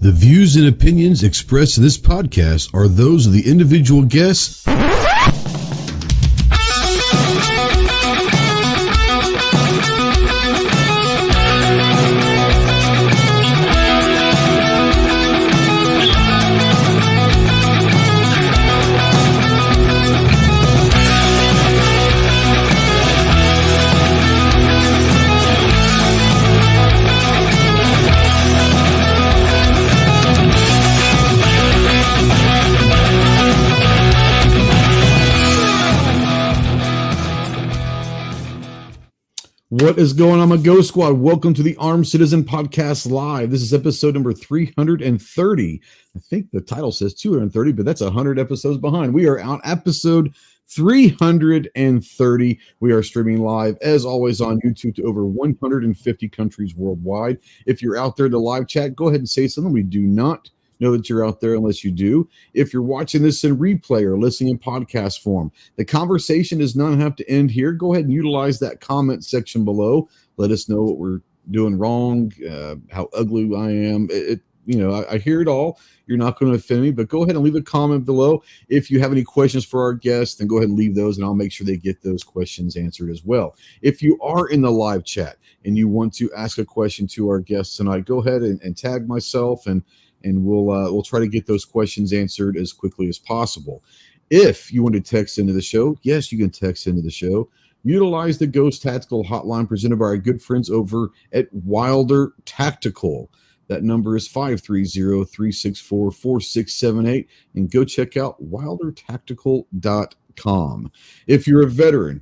The views and opinions expressed in this podcast are those of the individual guests. What is going on, my Ghost Squad? Welcome to the Armed Citizen Podcast Live. This is episode number 330. I think the title says 230, but that's 100 episodes behind. We are on episode 330. We are streaming live, as always, on YouTube to over 150 countries worldwide. If you're out there in the live chat, go ahead and say something. We do not know that you're out there unless you do. If you're watching this in replay or listening in podcast form, the conversation does not have to end here. Go ahead and utilize that comment section below. Let us know what we're doing wrong, how ugly I am. I hear it all. You're not going to offend me, but go ahead and leave a comment below. If you have any questions for our guests, then go ahead and leave those, and I'll make sure they get those questions answered as well. If you are in the live chat and you want to ask a question to our guests tonight, go ahead and tag myself, and we'll try to get those questions answered as quickly as possible. If you want to text into the show, yes, you can text into the show. Utilize the Ghost Tactical Hotline presented by our good friends over at Wilder Tactical. That number is 530-364-4678, and go check out wildertactical.com. If you're a veteran,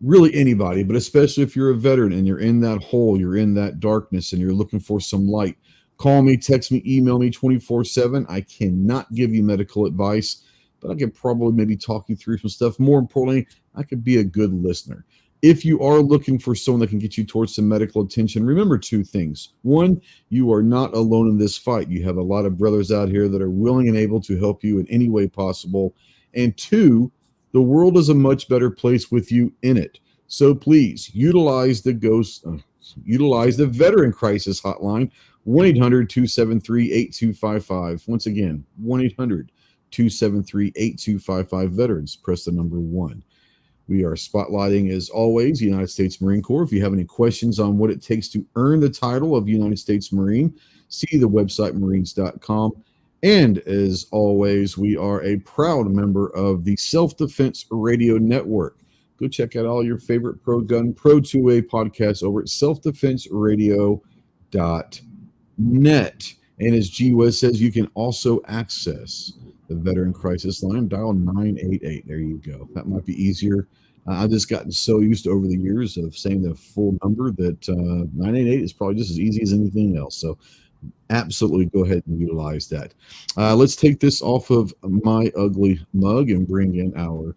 really anybody, but especially if you're a veteran and you're in that hole, you're in that darkness, and you're looking for some light, call me, text me, email me 24/7. I cannot give you medical advice, but I can probably maybe talk you through some stuff. More importantly, I could be a good listener. If you are looking for someone that can get you towards some medical attention, remember two things. One, you are not alone in this fight. You have a lot of brothers out here that are willing and able to help you in any way possible. And two, the world is a much better place with you in it. So please utilize the Veteran Crisis Hotline, 1-800-273-8255. Once again, 1-800-273-8255. Veterans, press the number 1. We are spotlighting, as always, the United States Marine Corps. If you have any questions on what it takes to earn the title of United States Marine, see the website marines.com. And as always, we are a proud member of the Self-Defense Radio Network. Go check out all your favorite pro gun, pro 2A podcasts over at selfdefenseradio.net. And as G. Wes says, you can also access the Veteran Crisis Line. Dial 988. There you go. That might be easier. I've just gotten so used to over the years of saying the full number that 988 is probably just as easy as anything else. So absolutely go ahead and utilize that. Let's take this off of my ugly mug and bring in our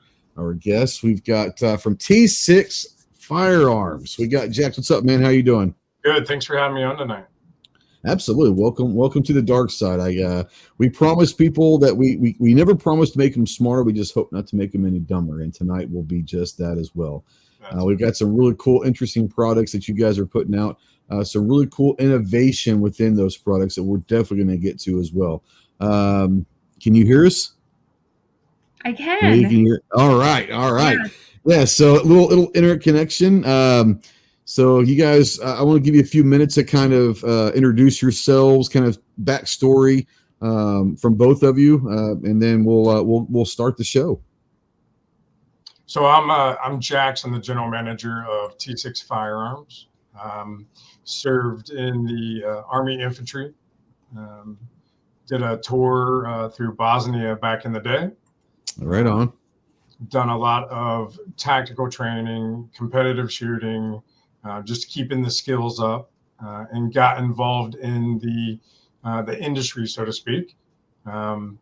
guests. We've got from T6 Firearms. We got Jack. What's up, man? How you doing? Good. Thanks for having me on tonight. Absolutely. Welcome to the dark side. We promised people that we never promised to make them smarter. We just hope not to make them any dumber. And tonight will be just that as well. We've got some really cool, interesting products that you guys are putting out. Some really cool innovation within those products that we're definitely going to get to as well. Can you hear us? I can. You can hear. All right. Yeah. So a little internet connection. So you guys, I want to give you a few minutes to kind of introduce yourselves, kind of backstory from both of you, and then we'll start the show. So I'm Jackson, the general manager of T6 Firearms. Served in the Army Infantry. Did a tour through Bosnia back in the day. Right on. Done a lot of tactical training, competitive shooting. Just keeping the skills up, and got involved in the industry, so to speak. And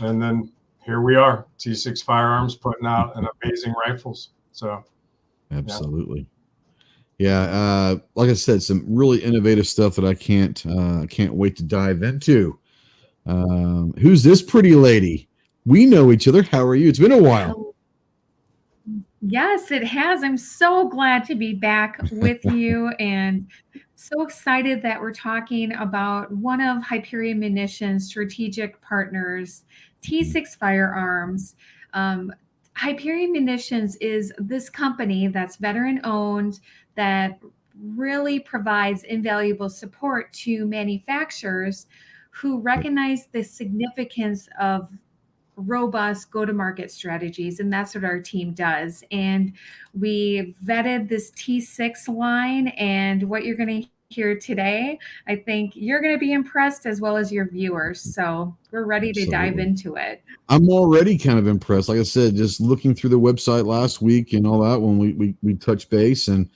then here we are, T6 Firearms, putting out an amazing rifles. So, absolutely, yeah. Like I said, some really innovative stuff that I can't wait to dive into. Who's this pretty lady? We know each other. How are you? It's been a while. Yes, it has. I'm so glad to be back with you. And So excited that we're talking about one of Hyperion Munitions' strategic partners, T6 Firearms. Hyperion Munitions is this company that's veteran owned that really provides invaluable support to manufacturers who recognize the significance of robust go-to-market strategies, and that's what our team does. And we vetted this T6 line, and what you're going to hear today, I think you're going to be impressed as well as your viewers. So we're ready to dive into it. I'm already kind of impressed. Like I said, just looking through the website last week and all that when we touched base, and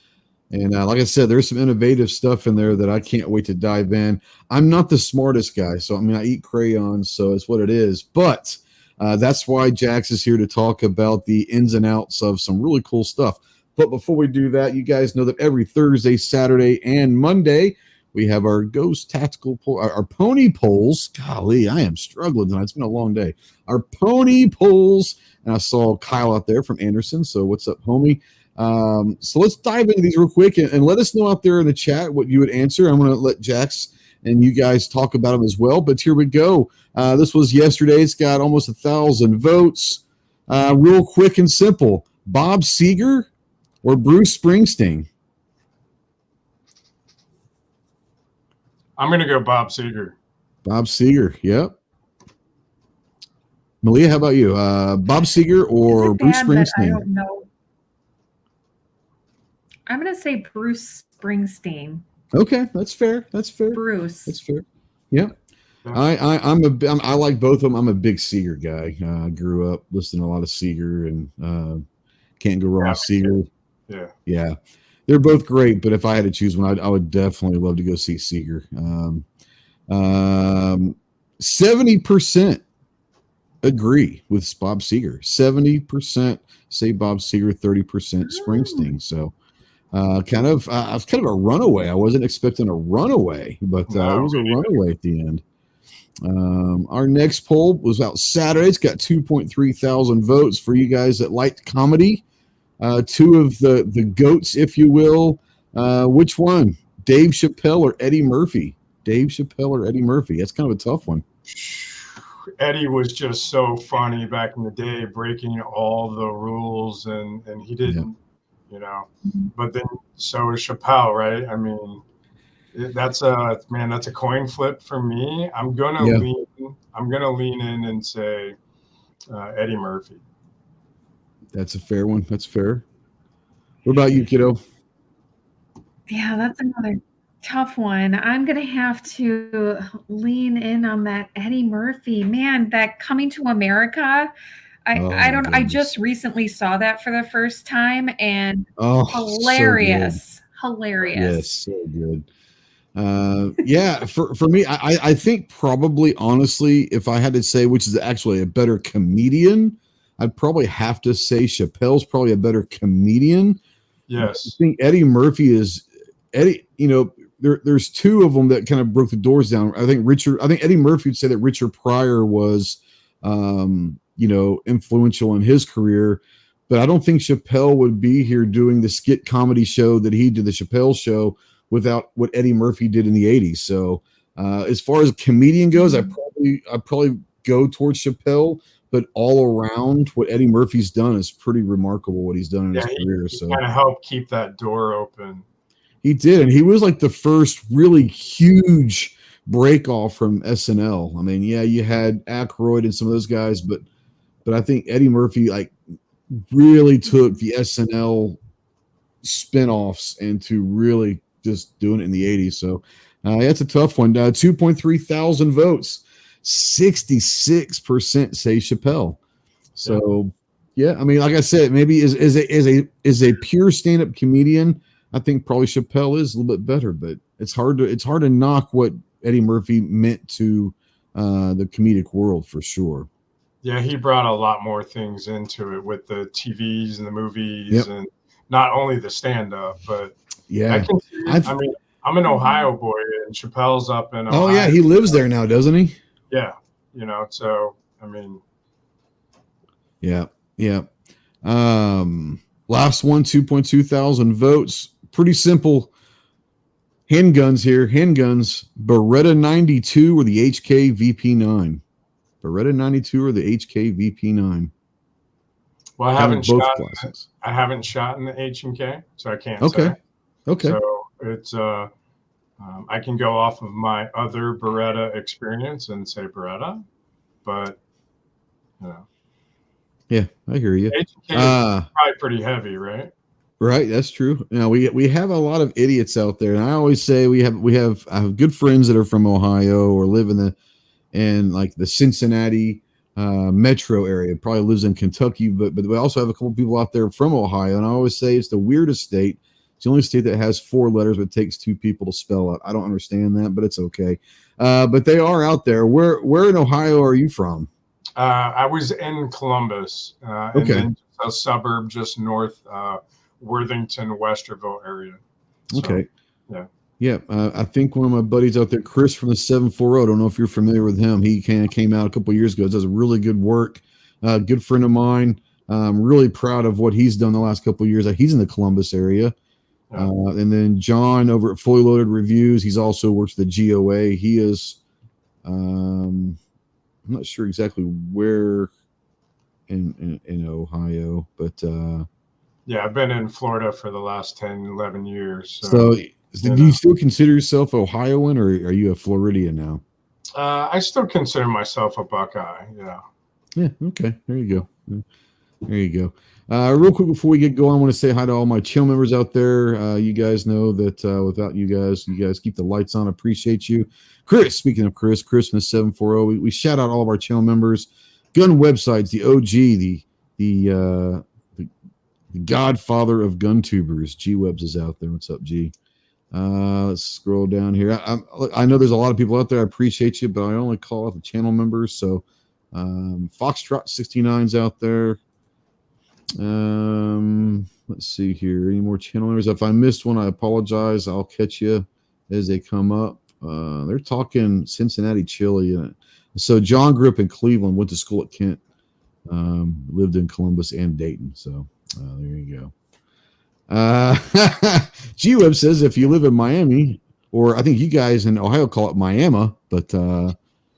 like I said, there's some innovative stuff in there that I can't wait to dive in. I'm not the smartest guy, so I mean, I eat crayons, so it's what it is. But that's why Jax is here to talk about the ins and outs of some really cool stuff. But before we do that, you guys know that every Thursday, Saturday, and Monday, we have our Ghost Tactical poll, our pony polls. Golly, I am struggling tonight. It's been a long day. Our pony polls. And I saw Kyle out there from Anderson. So what's up, homie? So let's dive into these real quick and let us know out there in the chat what you would answer. I'm going to let Jax and you guys talk about them as well. But here we go. This was yesterday. It's got almost 1,000 votes. Real quick and simple. Bob Seger or Bruce Springsteen? I'm going to go Bob Seger. Bob Seger, yep. Malia, how about you? Bob Seger or Bruce Springsteen? I don't know. I'm going to say Bruce Springsteen. Okay, that's fair. That's fair. Bruce. That's fair. Yep. I like both of them. I'm a big Seger guy. I grew up listening to a lot of Seger, and can't go wrong with Seger. Yeah. They're both great, but if I had to choose one, I would definitely love to go see Seger. 70% agree with Bob Seger. 70% say Bob Seger, 30% Springsteen. So kind of a runaway. I wasn't expecting a runaway, but it was a runaway at the end. Our next poll was out Saturday. It's got 2.3 thousand votes for you guys that liked comedy. Two of the goats, if you will. Which one? Dave Chappelle or Eddie Murphy? Dave Chappelle or Eddie Murphy? That's kind of a tough one. Eddie was just so funny back in the day, breaking all the rules, and he didn't, But then so is Chappelle, right? I mean, that's a coin flip for me. I'm gonna lean in and say Eddie Murphy. That's a fair one. That's fair. What about you, kiddo? Yeah, that's another tough one. I'm going to have to lean in on that Eddie Murphy. Man, that Coming to America. I just recently saw that for the first time, and hilarious. So hilarious. Yes, so good. For me, I think probably, honestly, if I had to say which is actually a better comedian, I'd probably have to say Chappelle's probably a better comedian. Yes. I think Eddie Murphy is Eddie. There's two of them that kind of broke the doors down. I think Eddie Murphy would say that Richard Pryor was, influential in his career, but I don't think Chappelle would be here doing the skit comedy show that he did, the Chappelle Show, without what Eddie Murphy did in the 80s. So as far as a comedian goes, I'd probably go towards Chappelle. But all around, what Eddie Murphy's done is pretty remarkable. What he's done in his career, he kind of helped keep that door open. He did, and he was like the first really huge break off from SNL. I mean, yeah, you had Aykroyd and some of those guys, but I think Eddie Murphy really took the SNL spinoffs into really just doing it in the 80s. So that's a tough one. 2.3 thousand votes. 66% say Chappelle. So yeah, I mean, like I said, maybe is a pure stand-up comedian, I think probably Chappelle is a little bit better, but it's hard to knock what Eddie Murphy meant to the comedic world for sure. Yeah, he brought a lot more things into it with the TVs and the movies, and not only the stand-up, but I'm an Ohio boy, and Chappelle's up in Ohio. Oh yeah, he lives there now, doesn't he? Yeah, so I mean, yeah. Last one, 2.2 thousand votes. Pretty simple. Handguns here. Handguns. Beretta 92 or the HK VP9. Beretta 92 or the HK VP9. Well, I Kind haven't of both shot. classics. I haven't shot in the H&K, so I can't Okay. say. Okay. So it's I can go off of my other Beretta experience and say Beretta, but you know, Yeah, I hear you. H&K is probably pretty heavy, right? Right, that's true. Now we have a lot of idiots out there, and I always say I have good friends that are from Ohio or live in like the Cincinnati metro area. Probably lives in Kentucky, but we also have a couple people out there from Ohio, and I always say it's the weirdest state. It's the only state that has 4 letters, but it takes 2 people to spell it. I don't understand that, but it's okay. But they are out there. Where in Ohio are you from? I was in Columbus, and then a suburb just north, Worthington, Westerville area. So, okay. Yeah. I think one of my buddies out there, Chris from the 740. I don't know if you're familiar with him. He came out a couple of years ago. Does really good work. Good friend of mine. I'm really proud of what he's done the last couple of years. He's in the Columbus area. Yeah. And then John over at Fully Loaded Reviews. He's also works the GOA. He is, I'm not sure exactly where in Ohio, but yeah, I've been in Florida for the last 10, 11 years. So do you still consider yourself Ohioan, or are you a Floridian now? I still consider myself a Buckeye. Yeah. Yeah. Okay. There you go. There you go. Real quick before we get going, I want to say hi to all my channel members out there. You guys know that without you guys keep the lights on. Appreciate you. Chris, speaking of Chris from 740, we shout out all of our channel members. Gun Websites, the OG, the godfather of gun tubers. G Webs is out there. What's up, G? Let's scroll down here. I know there's a lot of people out there. I appreciate you, but I only call out the channel members. So Foxtrot 69's out there. Let's see here. Any more channel members? If I missed one, I apologize. I'll catch you as they come up. They're talking Cincinnati chili. So John grew up in Cleveland, went to school at Kent, lived in Columbus and Dayton. So there you go. G-Web says if you live in Miami, or I think you guys in Ohio call it Miami, but is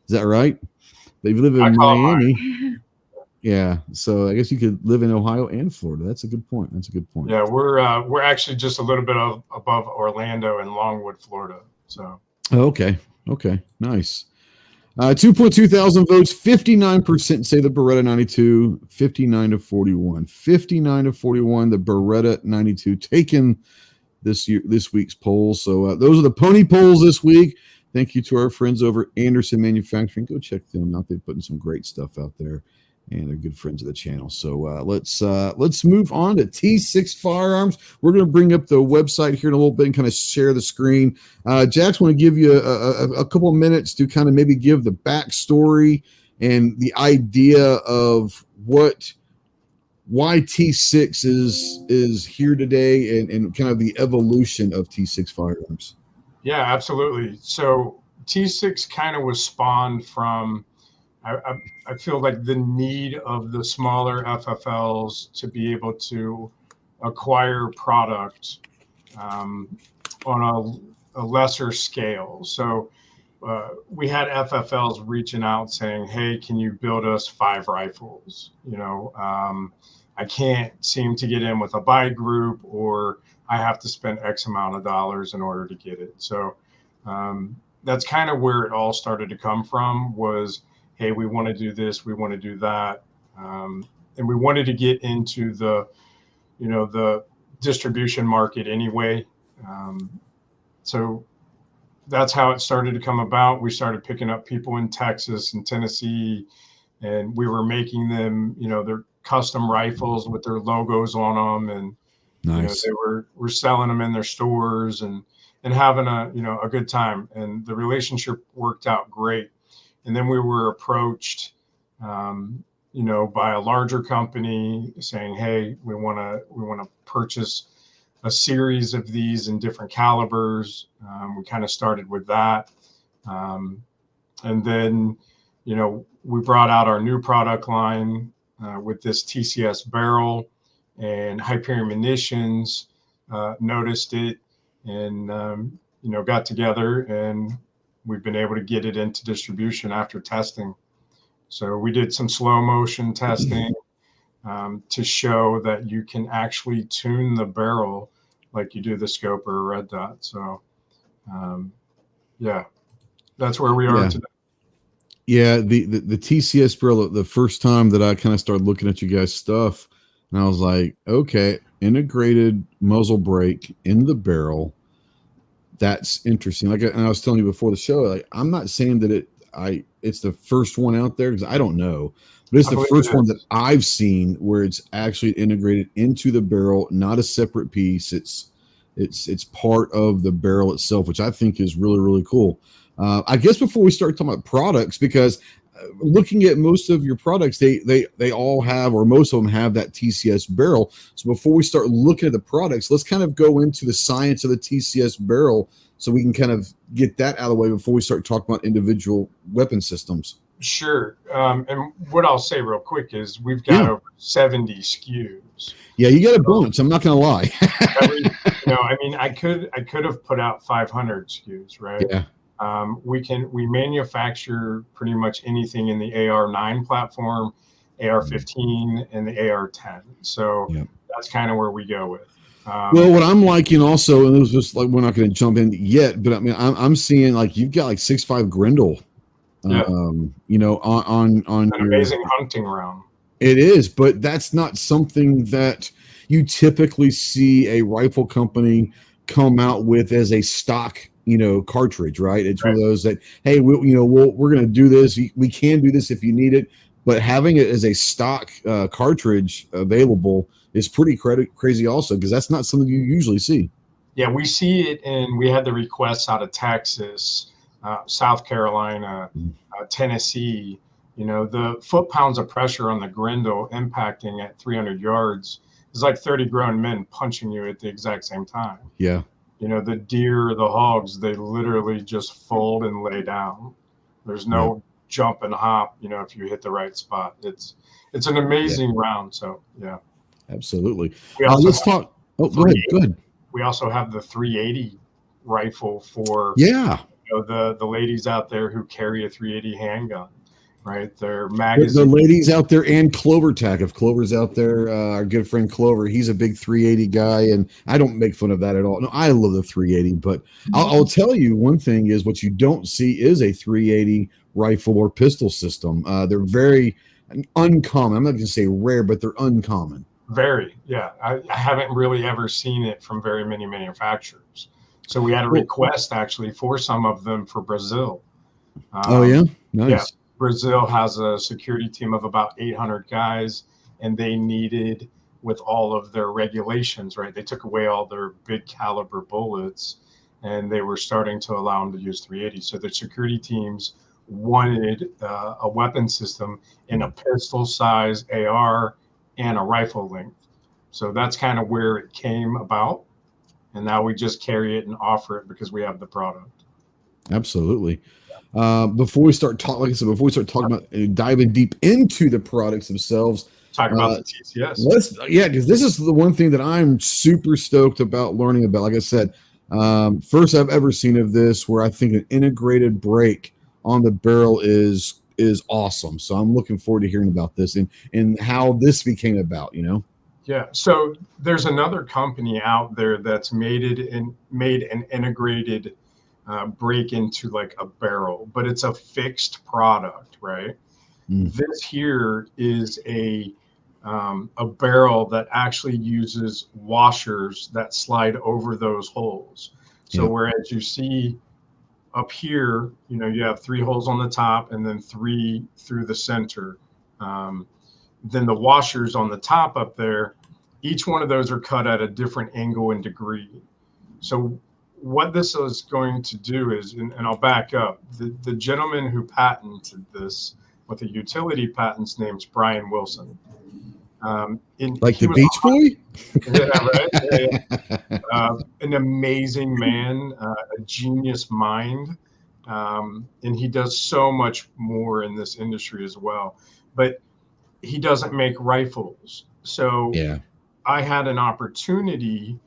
that right? If you live in Miami, yeah. So I guess you could live in Ohio and Florida. That's a good point. Yeah, we're actually just a little bit above Orlando and Longwood, Florida. So okay, nice. 2.2 thousand votes, 59% say the Beretta 92, 59 to 41. 59 to 41, the Beretta 92 taking this week's polls. So those are the pony polls this week. Thank you to our friends over at Anderson Manufacturing. Go check them out. They're putting some great stuff out there, and they're good friends of the channel. So let's move on to T6 Firearms. We're going to bring up the website here in a little bit and kind of share the screen. Jax, want to give you a couple of minutes to kind of maybe give the backstory and the idea of why T6 is here today and kind of the evolution of T6 Firearms. Yeah, absolutely. So T6 kind of was spawned from I feel like the need of the smaller FFLs to be able to acquire product on a lesser scale. So we had FFLs reaching out saying, "Hey, can you build us 5 rifles?" I can't seem to get in with a buy group, or I have to spend X amount of dollars in order to get it. So that's kind of where it all started to come from was, hey, we want to do this, we want to do that. And we wanted to get into the distribution market anyway. So that's how it started to come about. We started picking up people in Texas and Tennessee, and we were making them, their custom rifles with their logos on them. And nice. they were selling them in their stores and having a good time. And the relationship worked out great. And then we were approached, by a larger company saying, "Hey, we want to purchase a series of these in different calibers." We kind of started with that, and then, we brought out our new product line with this TCS barrel, and Hyperion Munitions noticed it, and got together and we've been able to get it into distribution after testing. So we did some slow motion testing to show that you can actually tune the barrel like you do the scope or a red dot. So, that's where we are today. Yeah, the TCS barrel, the first time that I kind of started looking at you guys' stuff, and I was like, okay, integrated muzzle brake in the barrel. That's interesting. Like, and I was telling you before the show, like, I'm not saying that it's the first one out there, because I don't know, but it's the first one that I've seen where it's actually integrated into the barrel, not a separate piece. It's part of the barrel itself, which I think is really, really cool. I guess before we start talking about products, because looking at most of your products, they all have, or most of them have, that TCS barrel. So before we start looking at the products, let's kind of go into the science of the TCS barrel so we can kind of get that out of the way before we start talking about individual weapon systems. Sure. And what I'll say real quick is we've got over 70 SKUs. Yeah, you got a bunch. I'm not going to lie. I could have put out 500 SKUs, right? Yeah. We manufacture pretty much anything in the AR9 platform, AR15, and the AR10. So that's kind of where we go with. Well, what I'm liking also, and it was just like, we're not going to jump in yet, but I mean, I'm seeing like you've got like 6.5 Grendel, on an your amazing hunting round. It is, but that's not something that you typically see a rifle company come out with as a stock, cartridge, right? It's one of those that, hey, we're going to do this. We can do this if you need it, but having it as a stock cartridge available is pretty crazy also, because that's not something you usually see. Yeah, we see it, and we had the requests out of Texas, South Carolina, Tennessee. The foot-pounds of pressure on the Grendel impacting at 300 yards is like 30 grown men punching you at the exact same time. Yeah. The deer, the hogs, they literally just fold and lay down. There's no jump and hop, if you hit the right spot. It's an amazing round. So, yeah. Absolutely. Let's talk. Oh, go ahead. We also have the 380 rifle for the ladies out there who carry a 380 handgun. Right, their magazine. The ladies out there, and Clover Tack. If Clover's out there, our good friend Clover, he's a big 380 guy, and I don't make fun of that at all. No, I love the 380, but I'll tell you one thing is what you don't see is a 380 rifle or pistol system. They're very uncommon. I'm not going to say rare, but they're uncommon. Very, yeah. I haven't really ever seen it from very many manufacturers. So we had a request actually for some of them for Brazil. Nice. Yeah. Brazil has a security team of about 800 guys, and they needed, with all of their regulations, right? They took away all their big caliber bullets, and they were starting to allow them to use 380. So the security teams wanted a weapon system in a pistol size AR and a rifle length. So that's kind of where it came about. And now we just carry it and offer it because we have the product. Absolutely. Before we start talking about diving deep into the products themselves, talk about the TCS. Because this is the one thing that I'm super stoked about learning about. Like I said, first I've ever seen of this, where I think an integrated brake on the barrel is awesome. So I'm looking forward to hearing about this and how this became about. Yeah. So there's another company out there that's made an integrated break into like a barrel, but it's a fixed product, right? This here is a barrel that actually uses washers that slide over those holes. So whereas you see up here, you have 3 holes on the top and then 3 through the center. Then the washers on the top up there, each one of those are cut at a different angle and degree. So what this is going to do is, and I'll back up, the gentleman who patented this with the utility patents name's Brian Wilson. Like the Beach Boy? Yeah, right. Yeah. An amazing man, a genius mind. And he does so much more in this industry as well. But he doesn't make rifles. So I had an opportunity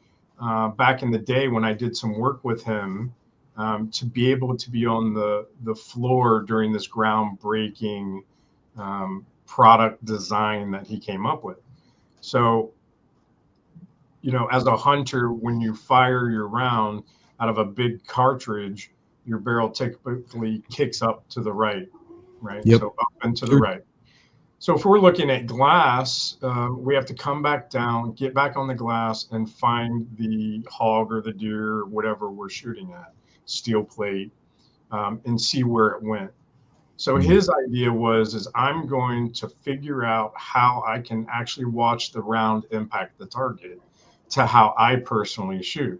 back in the day when I did some work with him to be able to be on the floor during this groundbreaking product design that he came up with. So, as a hunter, when you fire your round out of a big cartridge, your barrel typically kicks up to the right, Yep. So up and to the right. So if we're looking at glass, we have to come back down, get back on the glass, and find the hog or the deer, or whatever we're shooting at, steel plate, and see where it went. So his idea is I'm going to figure out how I can actually watch the round impact the target to how I personally shoot.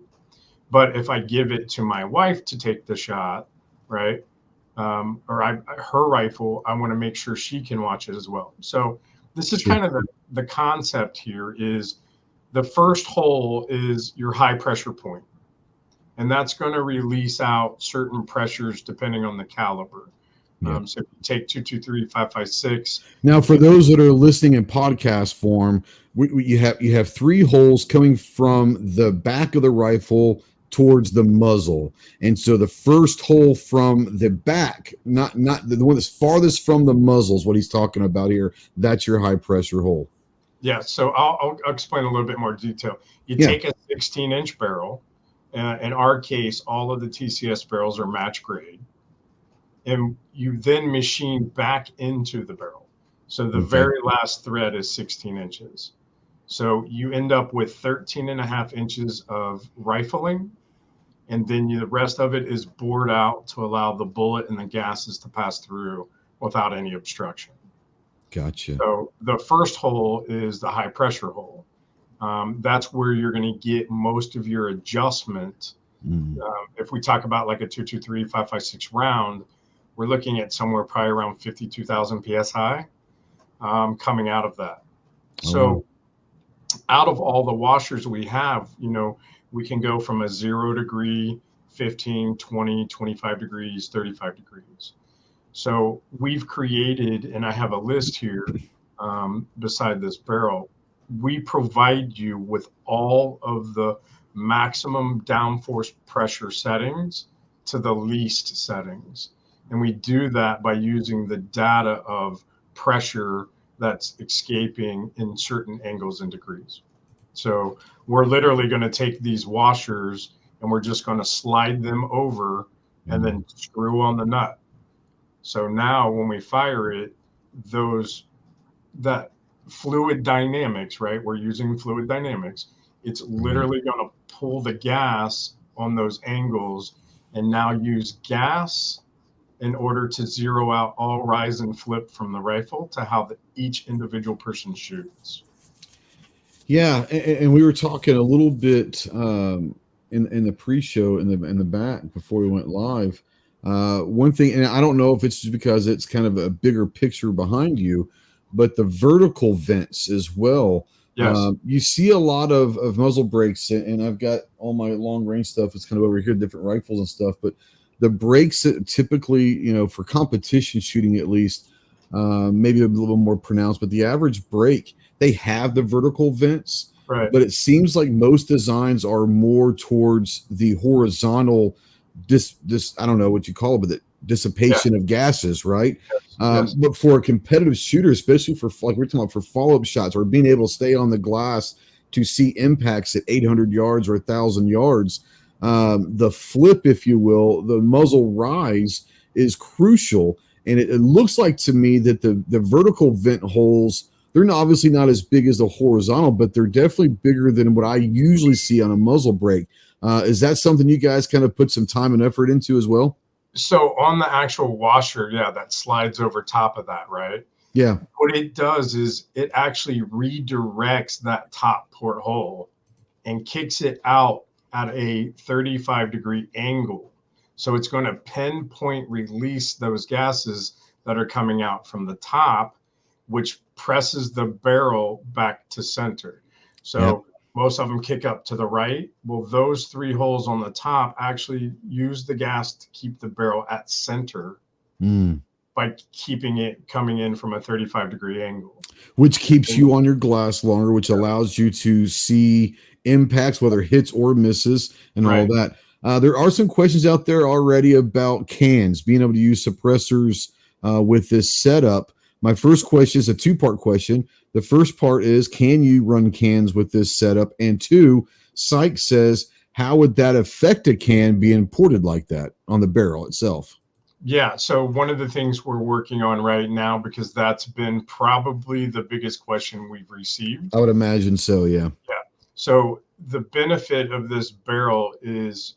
But if I give it to my wife to take the shot, right, her rifle, I want to make sure she can watch it as well. So this is kind of the concept here is the first hole is your high pressure point, and that's going to release out certain pressures depending on the caliber. So if you take 223, 5.56. Now, for those that are listening in podcast form, you have 3 holes coming from the back of the rifle towards the muzzle, and so the first hole from the back, not the one that's farthest from the muzzle, is what he's talking about here. That's your high pressure hole. Yeah. So I'll explain a little bit more detail. You take a 16-inch barrel. In our case, all of the TCS barrels are match grade. And you then machine back into the barrel. So the very last thread is 16 inches. So you end up with 13 and a half inches of rifling. And then the rest of it is bored out to allow the bullet and the gases to pass through without any obstruction. Gotcha. So the first hole is the high pressure hole. That's where you're going to get most of your adjustment. If we talk about like a 223, 5.56 round, we're looking at somewhere probably around 52,000 PSI coming out of that. So out of all the washers we have, we can go from a 0 degree, 15, 20, 25 degrees, 35 degrees. So we've created, and I have a list here beside this barrel, we provide you with all of the maximum downforce pressure settings to the least settings. And we do that by using the data of pressure that's escaping in certain angles and degrees. So we're literally going to take these washers and we're just going to slide them over and then screw on the nut. So now when we fire it, that fluid dynamics, right? We're using fluid dynamics. It's literally going to pull the gas on those angles and now use gas in order to zero out all rise and flip from the rifle to how each individual person shoots. Yeah, and we were talking a little bit in the pre-show in the back before we went live. One thing, and I don't know if it's just because it's kind of a bigger picture behind you, but the vertical vents as well. Yes. You see a lot of muzzle brakes, and I've got all my long range stuff. It's kind of over here, different rifles and stuff, but the brakes typically, for competition shooting at least, maybe a little more pronounced, but the average brake, they have the vertical vents, right? But it seems like most designs are more towards the horizontal, I don't know what you call it, but the dissipation of gases, right? Yes. But for a competitive shooter, especially for like we're talking about for follow-up shots or being able to stay on the glass to see impacts at 800 yards or 1,000 yards, the flip, if you will, the muzzle rise is crucial. And it looks like to me that the vertical vent holes, they're obviously not as big as the horizontal, but they're definitely bigger than what I usually see on a muzzle brake. Is that something you guys kind of put some time and effort into as well? So on the actual washer, that slides over top of that, right? Yeah. What it does is it actually redirects that top porthole and kicks it out at a 35-degree angle. So it's going to pinpoint release those gases that are coming out from the top, which presses the barrel back to center. So most of them kick up to the right. Well, those 3 holes on the top actually use the gas to keep the barrel at center by keeping it coming in from a 35-degree angle. Which keeps you on your glass longer, which allows you to see impacts, whether hits or misses and all that. There are some questions out there already about cans, being able to use suppressors with this setup. My first question is a two-part question. The first part is, can you run cans with this setup? And two, Syke says, how would that affect a can being ported like that on the barrel itself? Yeah, so one of the things we're working on right now, because that's been probably the biggest question we've received. I would imagine so, yeah. Yeah. So the benefit of this barrel is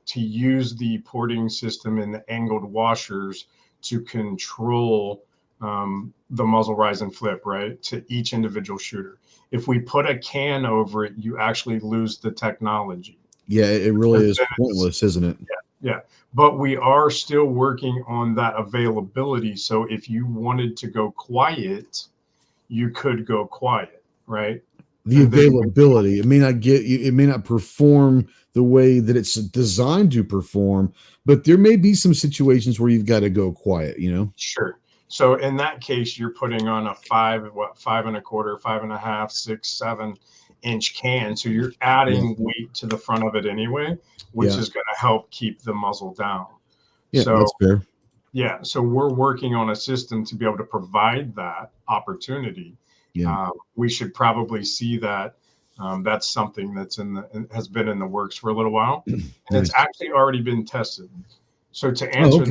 to use the porting system and the angled washers to control the muzzle rise and flip, right, to each individual shooter. If we put a can over it, you actually lose the technology. Yeah, it really is pointless, isn't it? Yeah. But we are still working on that availability. So if you wanted to go quiet, you could go quiet, right? The availability, it may not perform the way that it's designed to perform, but there may be some situations where you've got to go quiet, Sure. So in that case, you're putting on a 5 and a quarter, 5.5, 6, 7-inch can. So you're adding weight to the front of it anyway, which is going to help keep the muzzle down. Yeah, so, that's fair. Yeah. So we're working on a system to be able to provide that opportunity. Yeah. We should probably see that. That's something that's has been in the works for a little while, and it's actually already been tested. So to answer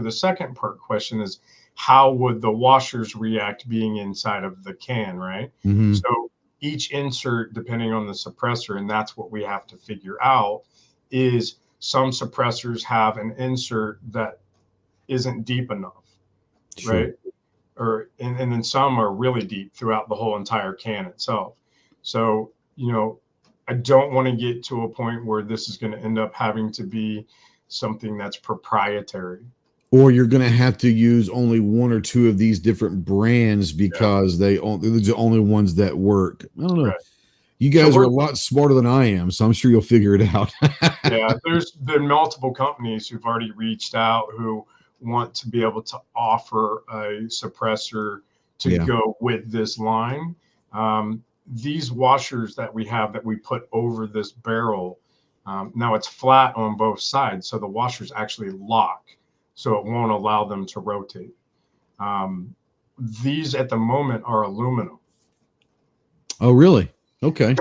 the second part question is, how would the washers react being inside of the can, right? Mm-hmm. So each insert, depending on the suppressor, and that's what we have to figure out, is some suppressors have an insert that isn't deep enough, right? And then some are really deep throughout the whole entire can itself. So, I don't want to get to a point where this is going to end up having to be something that's proprietary. Or you're going to have to use only one or two of these different brands because they're the only ones that work. I don't know. Right. You guys are a lot smarter than I am, so I'm sure you'll figure it out. Yeah, there's been multiple companies who've already reached out who want to be able to offer a suppressor to go with this line. These washers that we have that we put over this barrel, now it's flat on both sides, so the washers actually lock, so it won't allow them to rotate. These at the moment are aluminum. Oh, really? Okay.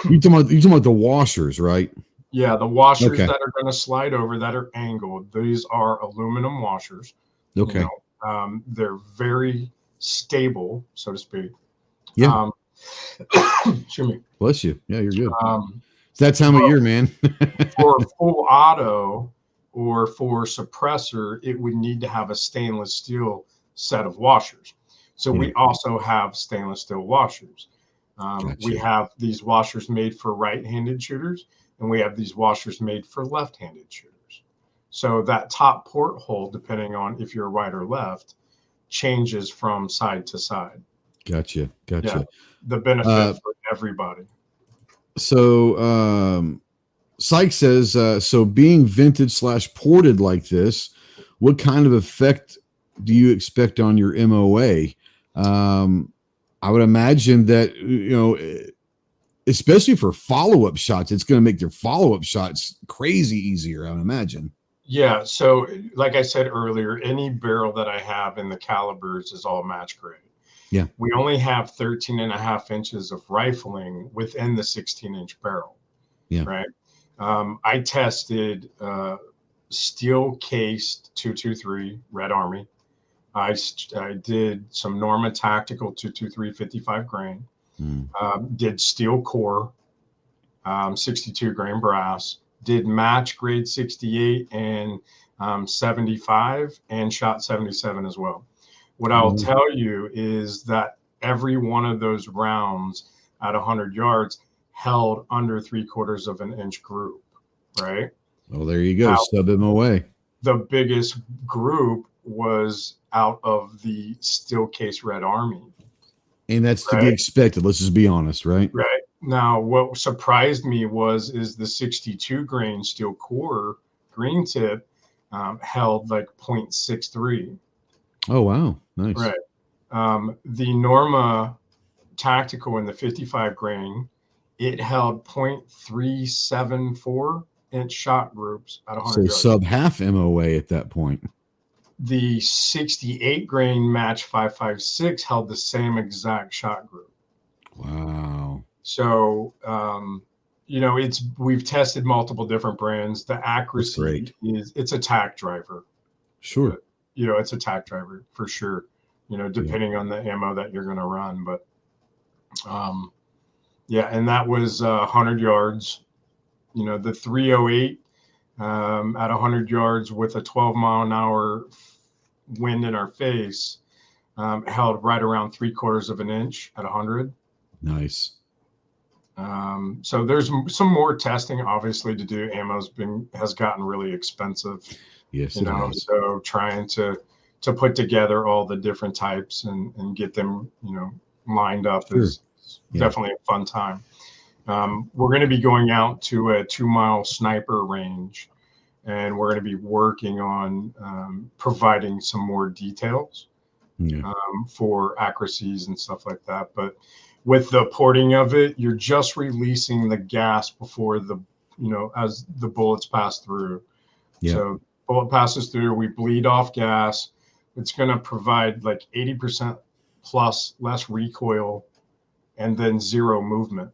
You're talking about the washers, right? Yeah, the washers that are going to slide over that are angled. These are aluminum washers. Okay. They're very stable, so to speak. Yeah. Excuse me. Bless you. Yeah, you're good. It's that time of year, man. For full auto or for suppressor, it would need to have a stainless steel set of washers. So we also have stainless steel washers. Gotcha. We have these washers made for right-handed shooters, and we have these washers made for left-handed shooters. So that top porthole, depending on if you're right or left, changes from side to side. Gotcha. Yeah, the benefit for everybody. So Syke says, so being vintage / ported like this, what kind of effect do you expect on your MOA? I would imagine that, especially for follow-up shots, it's going to make their follow-up shots crazy easier, I would imagine. Yeah. So like I said earlier, any barrel that I have in the calibers is all match grade. Yeah. We only have 13.5 inches of rifling within the 16-inch barrel. Yeah. Right. I tested steel cased 223 Red Army. I did some Norma Tactical 223 55 grain. Did steel core 62 grain brass. Did match grade 68 and 75, and shot 77 as well. What I'll tell you is that every one of those rounds at 100 yards held under 3/4 of an inch group, right? Well, there you go. Sub him away. The biggest group was out of the steel case Red Army. And that's to be expected. Let's just be honest, right? Right. Now, what surprised me is the 62 grain steel core green tip held like 0.63. Oh, wow. Nice. Right. The Norma Tactical in the 55 grain it held 0.374 inch shot groups at 100 So yards. sub half MOA at that point. The 68 grain match 5.56 held the same exact shot group. Wow. So, we've tested multiple different brands. The accuracy it's a tack driver. Sure. It's a tack driver for sure, depending on the ammo that you're going to run. But, and that was 100 yards. The 308 at 100 yards with a 12-mile-an-hour wind in our face held right around 3/4 of an inch at 100. Nice. So there's some more testing, obviously, to do. Has gotten really expensive. Yes, it has. So trying to put together all the different types and get them, lined up is definitely a fun time. We're going to be going out to a 2-mile sniper range, and we're going to be working on providing some more details for accuracies and stuff like that. But with the porting of it, you're just releasing the gas before as the bullets pass through. Yeah. So bullet passes through, we bleed off gas. It's going to provide like 80% plus less recoil and then zero movement.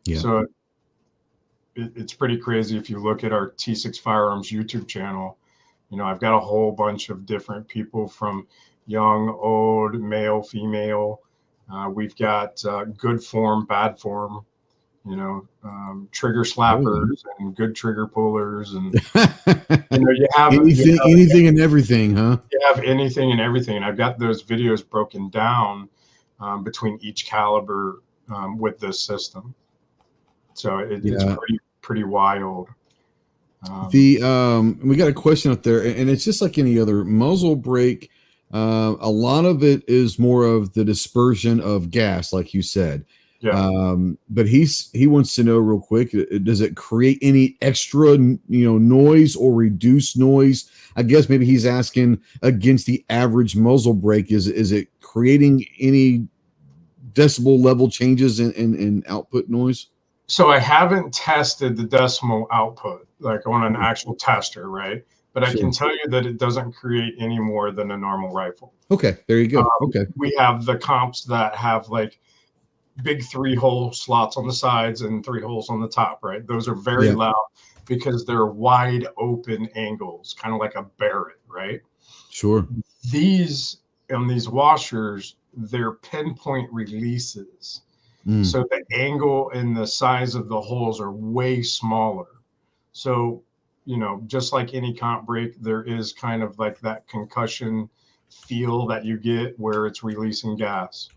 Yeah. So it's pretty crazy. If you look at our T6 Firearms YouTube channel, I've got a whole bunch of different people from young, old, male, female. We've got good form, bad form, trigger slappers and good trigger pullers, and you have anything and everything, huh? You have anything and everything. And I've got those videos broken down between each caliber with this system. So it's pretty wild. We got a question up there, and it's just like any other muzzle brake. A lot of it is more of the dispersion of gas, like you said. Yeah. But he wants to know real quick, does it create any extra, noise or reduce noise? I guess maybe he's asking against the average muzzle brake. Is it creating any decibel level changes in output noise? So I haven't tested the decimal output like on an actual tester, right? But I can tell you that it doesn't create any more than a normal rifle. Okay, there you go. Okay. We have the comps that have like big 3-hole slots on the sides and 3 holes on the top, right? Those are very loud because they're wide open angles, kind of like a Barrett, right? Sure. These washers, they're pinpoint releases. So the angle and the size of the holes are way smaller. So, just like any comp brake, there is kind of like that concussion feel that you get where it's releasing gas.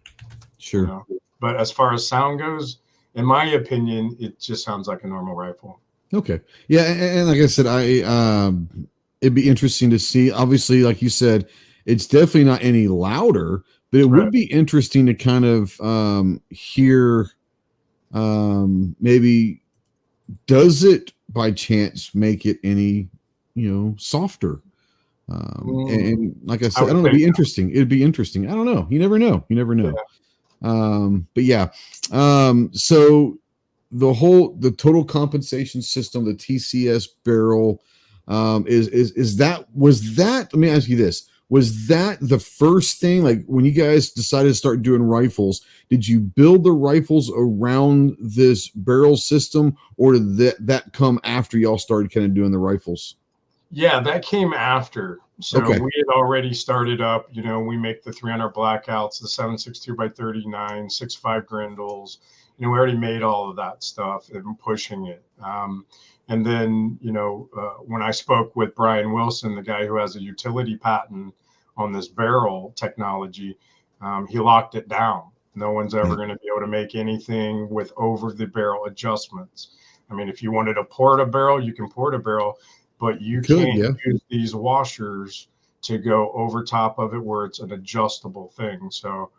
Sure. But as far as sound goes, in my opinion, it just sounds like a normal rifle. Okay. Yeah. And like I said, it'd be interesting to see. Obviously, like you said, it's definitely not any louder, but it would be interesting to kind of hear maybe does it by chance make it any, softer? And like I said, I don't know, it'd be interesting. It'd be interesting. I don't know. You never know. Yeah. But yeah. So the total compensation system, the TCS barrel, was that, let me ask you this. Was that the first thing, like when you guys decided to start doing rifles, did you build the rifles around this barrel system, or did that come after y'all started kind of doing the rifles? Yeah, that came after. So we had already started up, we make the 300 blackouts, the 7.62 by 39, 6.5 Grindles. We already made all of that stuff and pushing it. And then, when I spoke with Brian Wilson, the guy who has a utility patent on this barrel technology, he locked it down. No one's ever going to be able to make anything with over the barrel adjustments. I mean, if you wanted to port a barrel, you can port a barrel, but you can't use these washers to go over top of it where it's an adjustable thing. So,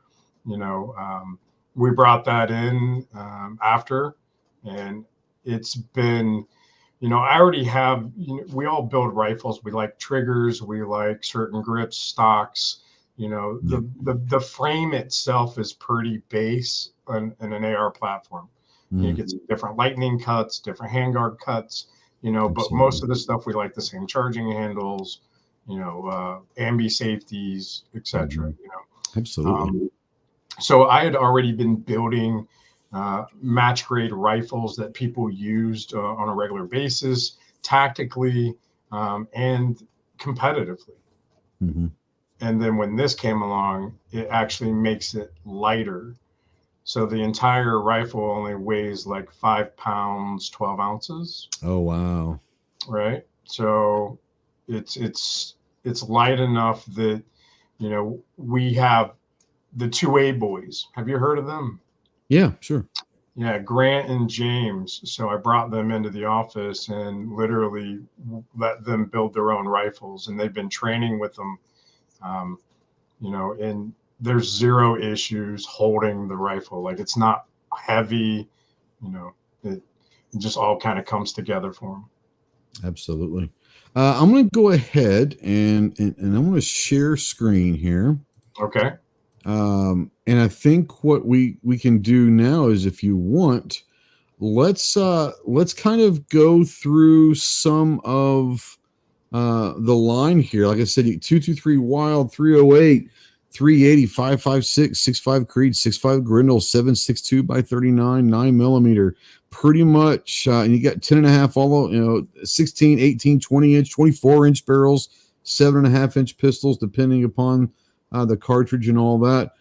we brought that in after, and it's been, I already have, we all build rifles. We like triggers. We like certain grips, stocks. The frame itself is pretty base in an AR platform. You get some different lightning cuts, different handguard cuts, but most of the stuff we like the same charging handles, ambi safeties, etc. Absolutely. So I had already been building match grade rifles that people used on a regular basis, tactically and competitively. And then when this came along, it actually makes it lighter. So the entire rifle only weighs like 5 pounds, 12 ounces. Oh, wow. Right. So it's light enough that, we have the 2A boys. Have you heard of them? Yeah, sure. Yeah, Grant and James. So I brought them into the office and literally let them build their own rifles, and they've been training with them, and there's zero issues holding the rifle. Like, it's not heavy, it just all kind of comes together for them. Absolutely. I'm going to go ahead and I'm going to share screen here. Okay. And I think what we can do now is, if you want, let's kind of go through some of the line here. Like I said, 223 Wild, 308, 380, 556, 65 Creed, 65 Grindle, 762 by 39, 9mm, pretty much. And you got 10.5, all 16, 18, 20 inch, 24 inch barrels, 7.5 inch pistols, depending upon the cartridge and all that.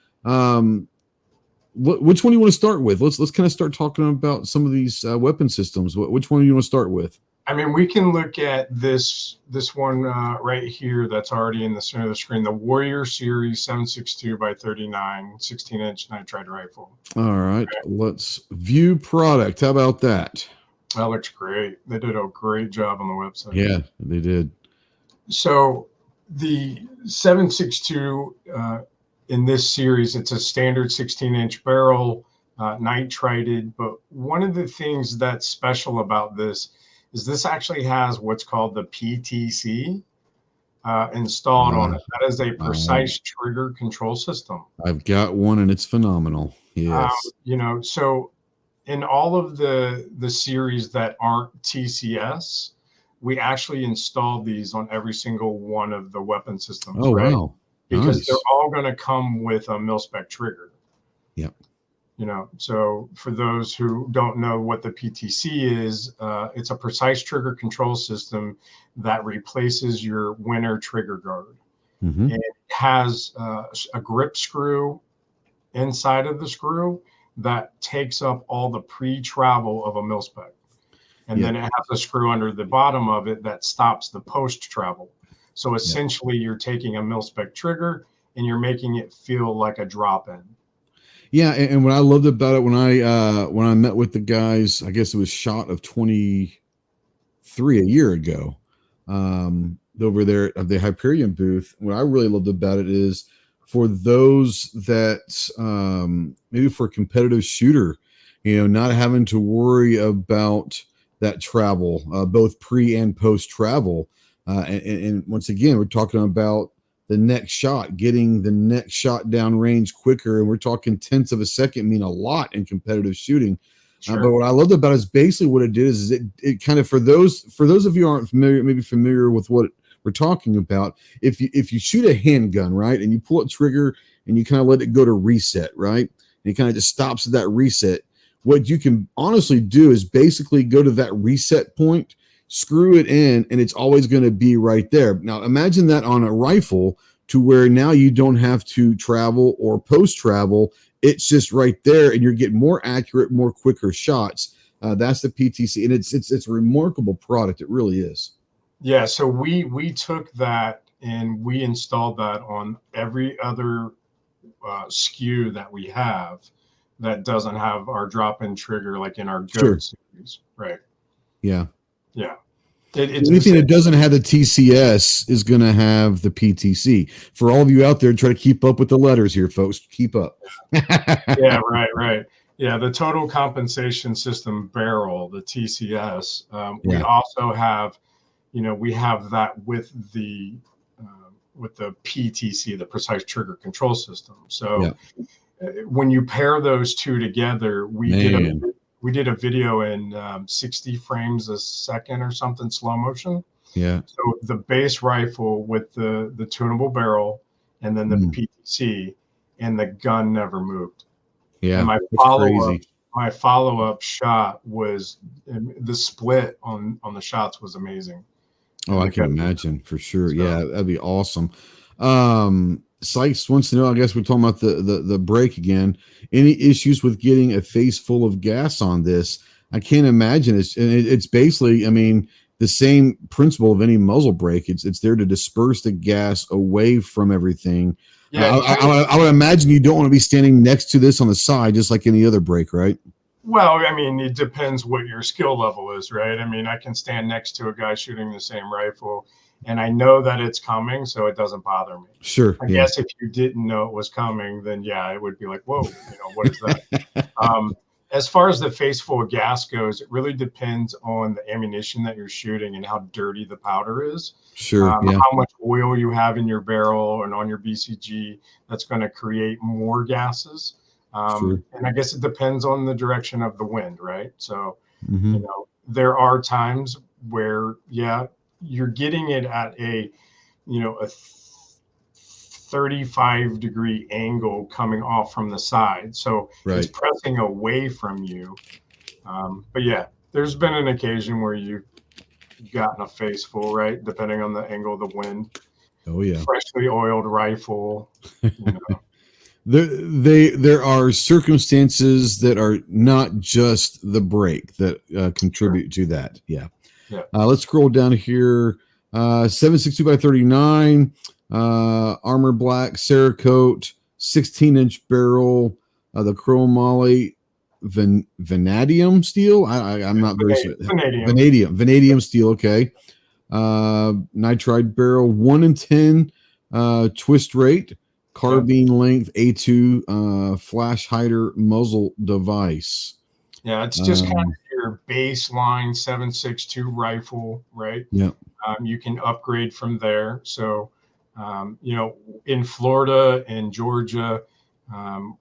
Which one do you want to start with? Let's kind of start talking about some of these weapon systems. Which one do you want to start with? I mean, we can look at this one right here that's already in the center of the screen, the Warrior Series 762 by 39, 16-inch nitride rifle. All right, okay. Let's view product. How about that? That looks great. They did a great job on the website. Yeah, they did. So the 762 in this series, it's a standard 16-inch barrel, nitrided. But one of the things that's special about this is this actually has what's called the PTC installed on it. That is a precise trigger control system. I've got one, and it's phenomenal. Yes. So in all of the series that aren't TCS, we actually installed these on every single one of the weapon systems. Oh, right? Wow. Because nice. They're all going to come with a mil-spec trigger. Yep. So for those who don't know what the PTC is, it's a precise trigger control system that replaces your winner trigger guard. And it has a grip screw inside of the screw that takes up all the pre-travel of a mil-spec. And then it has a screw under the bottom of it that stops the post-travel. So essentially, you're taking a mil-spec trigger and you're making it feel like a drop-in. Yeah, and what I loved about it when I met with the guys, I guess it was shot of 23 a year ago, over there at the Hyperion booth. What I really loved about it is, for those that maybe for a competitive shooter, not having to worry about that travel, both pre and post travel. And once again, we're talking about the next shot, getting the next shot down range quicker. And we're talking tenths of a second mean a lot in competitive shooting. Sure. But what I loved about it is basically what it did is it kind of, for those of you who aren't familiar with what we're talking about, if you shoot a handgun, right, and you pull a trigger and you kind of let it go to reset, right, and it kind of just stops at that reset, what you can honestly do is basically go to that reset point, screw it in, and it's always going to be right there. Now, imagine that on a rifle, to where now you don't have to travel or post-travel. It's just right there, and you're getting more accurate, more quicker shots. That's the PTC, and it's a remarkable product. It really is. Yeah, so we took that and we installed that on every other SKU that we have that doesn't have our drop-in trigger, like in our GOAT series, right? Yeah. Yeah. Anything that doesn't have the TCS is going to have the PTC. For all of you out there, try to keep up with the letters here, folks. Keep up. Yeah, right. Yeah, the total compensation system barrel, the TCS. We also have, we have that with the PTC, the precise trigger control system. So when you pair those two together, we we did a video in 60 frames a second or something, slow motion. Yeah. So the base rifle with the tunable barrel, and then the PTC, and the gun never moved. Yeah. And Crazy. my follow-up shot was, the split on the shots was amazing. Oh, I can imagine for sure. So, yeah, that'd be awesome. Sykes wants to know, I guess we're talking about the break again. Any issues with getting a face full of gas on this? I can't imagine. It's basically, I mean, the same principle of any muzzle brake. It's there to disperse the gas away from everything. Yeah, I would imagine you don't want to be standing next to this on the side, just like any other brake, right? Well, I mean, it depends what your skill level is, right? I mean, I can stand next to a guy shooting the same rifle, and I know that it's coming, so it doesn't bother me. Sure. I guess if you didn't know it was coming, then yeah, it would be like, whoa, what is that? As far as the face full of gas goes, it really depends on the ammunition that you're shooting and how dirty the powder is. Sure. How much oil you have in your barrel and on your BCG, that's going to create more gases. Sure. And I guess it depends on the direction of the wind, right? So, there are times where, you're getting it at a 35-degree angle coming off from the side. So it's pressing away from you. But yeah, there's been an occasion where you've gotten a face full, right? Depending on the angle of the wind. Oh yeah. Freshly oiled rifle. There are circumstances that are not just the brake that contribute to that. Yeah. Let's scroll down here. 7.62x39, armor black, Cerakote, 16-inch barrel, the chromoly vanadium steel. I'm not very sure. Vanadium steel. Okay. Nitride barrel, 1 in 10 twist rate, carbine length, A2 flash hider muzzle device. Yeah, it's just kind of your baseline 7.62 rifle, right? Yeah. You can upgrade from there. So, in Florida and Georgia,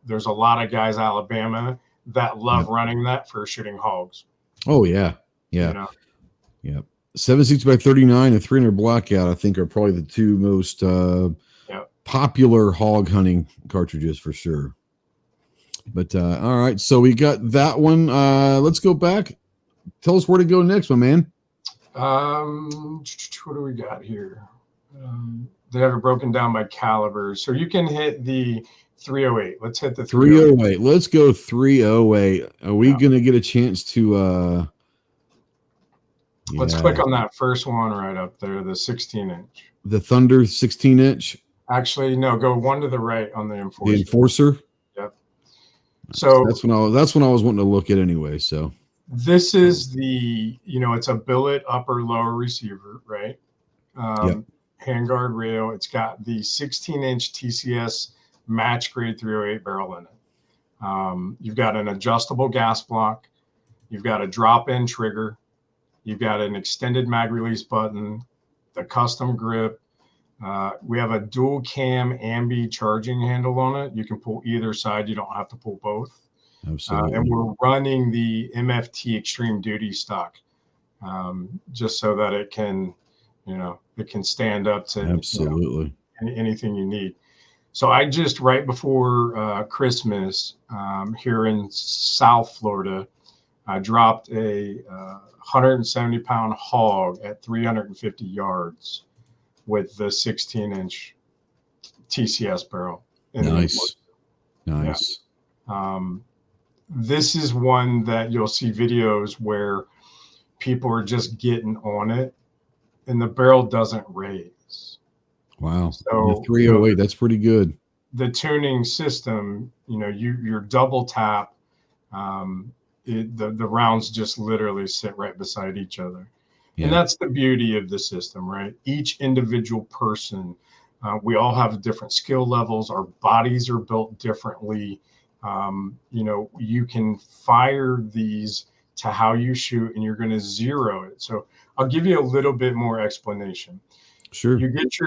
there's a lot of guys, Alabama, that love running that for shooting hogs. Oh yeah. Yeah. 7.62x39 and 300 blackout, I think, are probably the two most popular hog hunting cartridges for sure. But all right, so we got that one. Let's go back. Tell us where to go next, my man. What do we got here? They have it broken down by caliber, so you can hit the 308. Let's hit the 308. Let's go 308. Are we gonna get a chance to? Let's click on that first one right up there, the 16-inch. The Thunder 16-inch. Actually, no. Go one to the right on the Enforcer. The Enforcer. Yep. So that's when I was wanting to look at anyway. So this is the it's a billet upper lower receiver, right? Handguard rail. It's got the 16-inch TCS match grade 308 barrel in it. You've got an adjustable gas block. You've got a drop-in trigger. You've got an extended mag release button, the custom grip. We have a dual cam ambi charging handle on it. You can pull either side. You don't have to pull both. Absolutely. And we're running the MFT Extreme Duty stock, just so that it can, it can stand up to absolutely anything you need. So I just right before Christmas here in South Florida, I dropped a 170-pound hog at 350 yards with the 16-inch TCS barrel. Nice. Yeah. This is one that you'll see videos where people are just getting on it and the barrel doesn't raise. Wow. So 308, that's pretty good. The tuning system, your double tap, the rounds just literally sit right beside each other. Yeah. And that's the beauty of the system, right? Each individual person, we all have different skill levels. Our bodies are built differently. You can fire these to how you shoot and you're going to zero it. So I'll give you a little bit more explanation. Sure. You get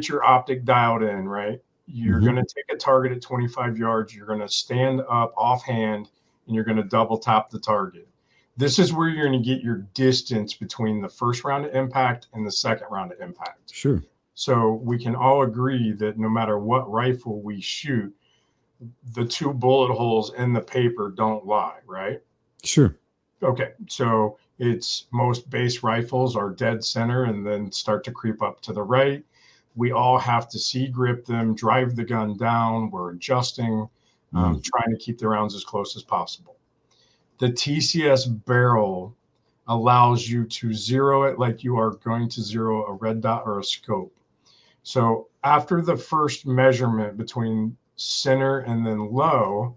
your optic dialed in, right? You're going to take a target at 25 yards. You're going to stand up offhand and you're going to double tap the target. This is where you're going to get your distance between the first round of impact and the second round of impact. Sure. So we can all agree that no matter what rifle we shoot, the 2 bullet holes in the paper don't lie, right? Sure. Okay, so it's most base rifles are dead center and then start to creep up to the right. We all have to see grip them, drive the gun down. We're adjusting, trying to keep the rounds as close as possible. The TCS barrel allows you to zero it like you are going to zero a red dot or a scope. So after the first measurement between center and then low,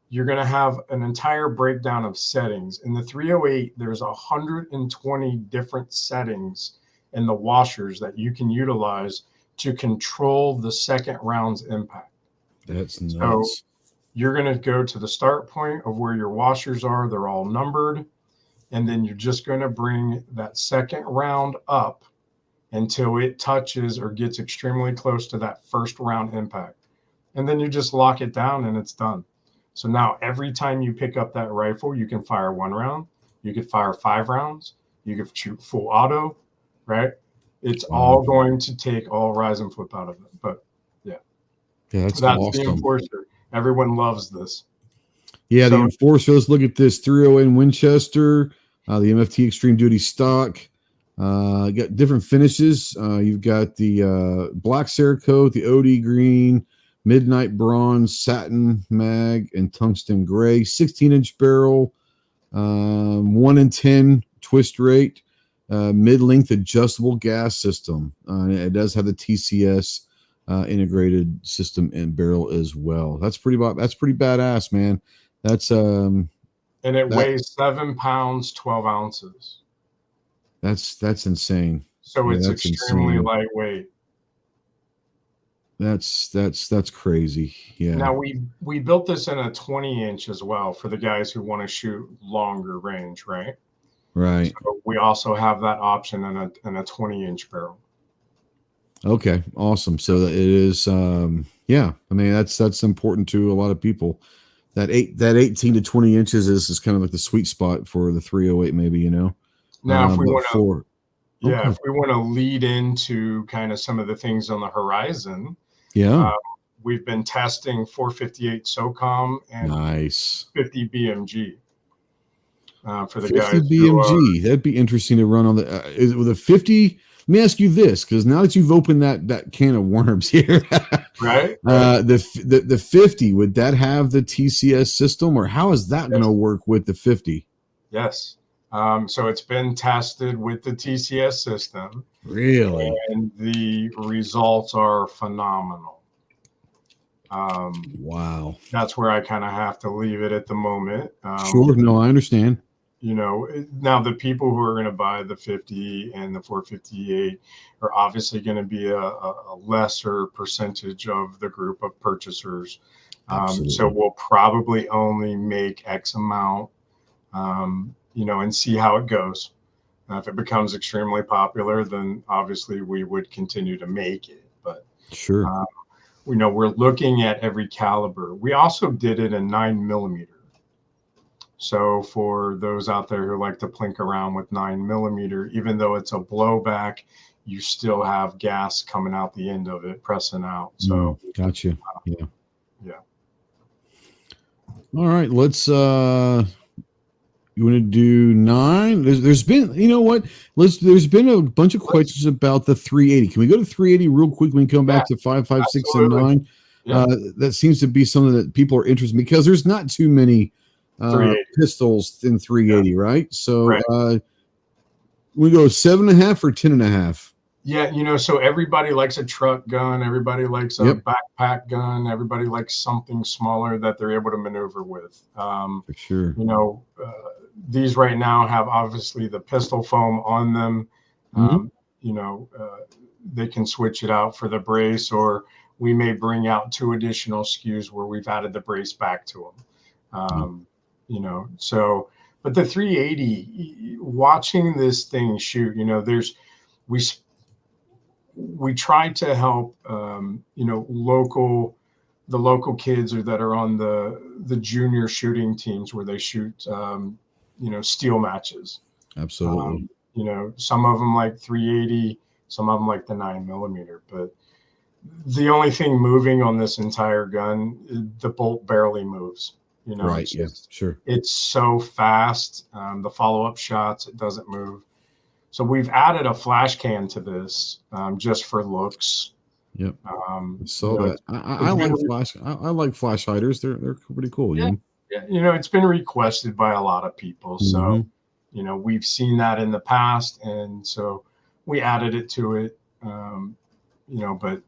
you're going to have an entire breakdown of settings. In the 308, there's 120 different settings in the washers that you can utilize to control the second round's impact. That's nuts. So you're going to go to the start point of where your washers are. They're all numbered. And then you're just going to bring that second round up until it touches or gets extremely close to that first round impact. And then you just lock it down and it's done. So now every time you pick up that rifle, you can fire 1 round. You could fire 5 rounds. You could shoot full auto, right? It's all going to take all rise and flip out of it. But yeah, that's awesome. The Enforcer. Everyone loves this. Yeah, so, the Enforcer. Let's look at this 308 Winchester, the MFT Extreme Duty stock. Got different finishes. You've got the black Cerakote, the OD green, midnight bronze, satin mag, and tungsten gray. 16-inch barrel, 1 in 10 twist rate, mid-length adjustable gas system. It does have the TCS integrated system and barrel as well. That's pretty badass, man. That's and it weighs 7 pounds 12 ounces. That's insane. So it's extremely lightweight. That's crazy. Yeah. Now we built this in a 20-inch as well for the guys who want to shoot longer range, right? Right. So we also have that option in a 20-inch barrel. Okay, awesome. So it is yeah, I mean that's important to a lot of people. That 18 to 20 inches is kind of like the sweet spot for the 308, maybe, you know. Now if we want to if we want to lead into kind of some of the things on the horizon, we've been testing 458 SOCOM and 50 BMG for the 50 guys. 50 BMG, that'd be interesting to run on the with a 50. Let me ask you this, because now that you've opened that can of worms here, right? The 50, would that have the TCS system, or how is that going to work with the 50? Yes. So it's been tested with the TCS system. Really? And the results are phenomenal. Wow. That's where I kind of have to leave it at the moment. Sure. No, I understand. You know, now the people who are going to buy the 50 and the 458 are obviously going to be a lesser percentage of the group of purchasers. So we'll probably only make X amount, you know, and see how it goes. If it becomes extremely popular, then obviously we would continue to make it. But sure, you know, we're looking at every caliber. We also did it in 9mm. So for those out there who like to plink around with 9mm, even though it's a blowback, you still have gas coming out the end of it, pressing out. So gotcha. Yeah. All right, let's you want to do 9? There's been, you know what? There's been a bunch of questions about the 380. Can we go to 380 real quick? We can come back to 5, 5, 6, and 9. Yeah. That seems to be something that people are interested in, because there's not too many pistols in 380, right? So we go 7.5 or 10.5. Yeah, you know, so everybody likes a truck gun. Everybody likes a backpack gun. Everybody likes something smaller that they're able to maneuver with. For sure. You know, these right now have obviously the pistol foam on them. You know, they can switch it out for the brace, or we may bring out 2 additional SKUs where we've added the brace back to them. You know, so, but the 380, watching this thing shoot, you know, we try to help, you know, local the local kids that are on the junior shooting teams where they shoot, steel matches. Absolutely. Some of them like 380, some of them like the 9mm, but the only thing moving on this entire gun, the bolt barely moves. Right. It's Yeah. Sure. It's so fast. The follow-up shots, it doesn't move. So we've added a flash can to this just for looks. Yep. So that. I like flash. I like flash hiders. They're pretty cool. Yeah. It's been requested by a lot of people. So, we've seen that in the past, and so we added it to it. But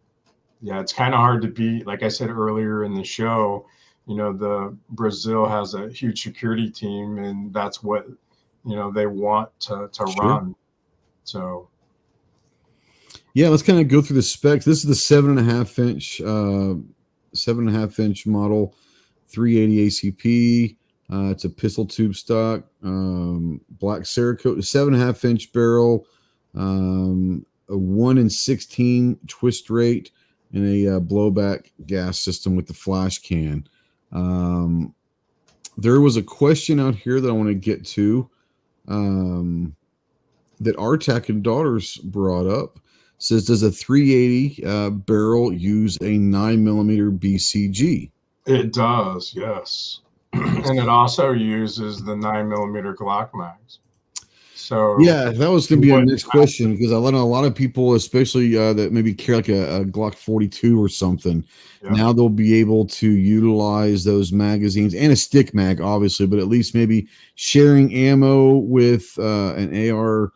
yeah, it's kind of hard to beat. Like I said earlier in the show, the Brazil has a huge security team, and that's what they want to run. So yeah, let's kind of go through the specs. This is the 7.5 inch model, 380 ACP. It's a pistol tube stock, black Cerakote, 7.5 inch barrel, a 1 in 16 twist rate, and a blowback gas system with the flash can. There was a question out here that I want to get to that Artak and Daughters brought up. Says, does a 380 barrel use a 9mm BCG? It does, yes. And it also uses the 9mm Glock mags. So yeah, that was going to be our next question, because I let a lot of people, especially that maybe carry like a Glock 42 or something. Yeah. Now they'll be able to utilize those magazines and a stick mag, obviously, but at least maybe sharing ammo with an AR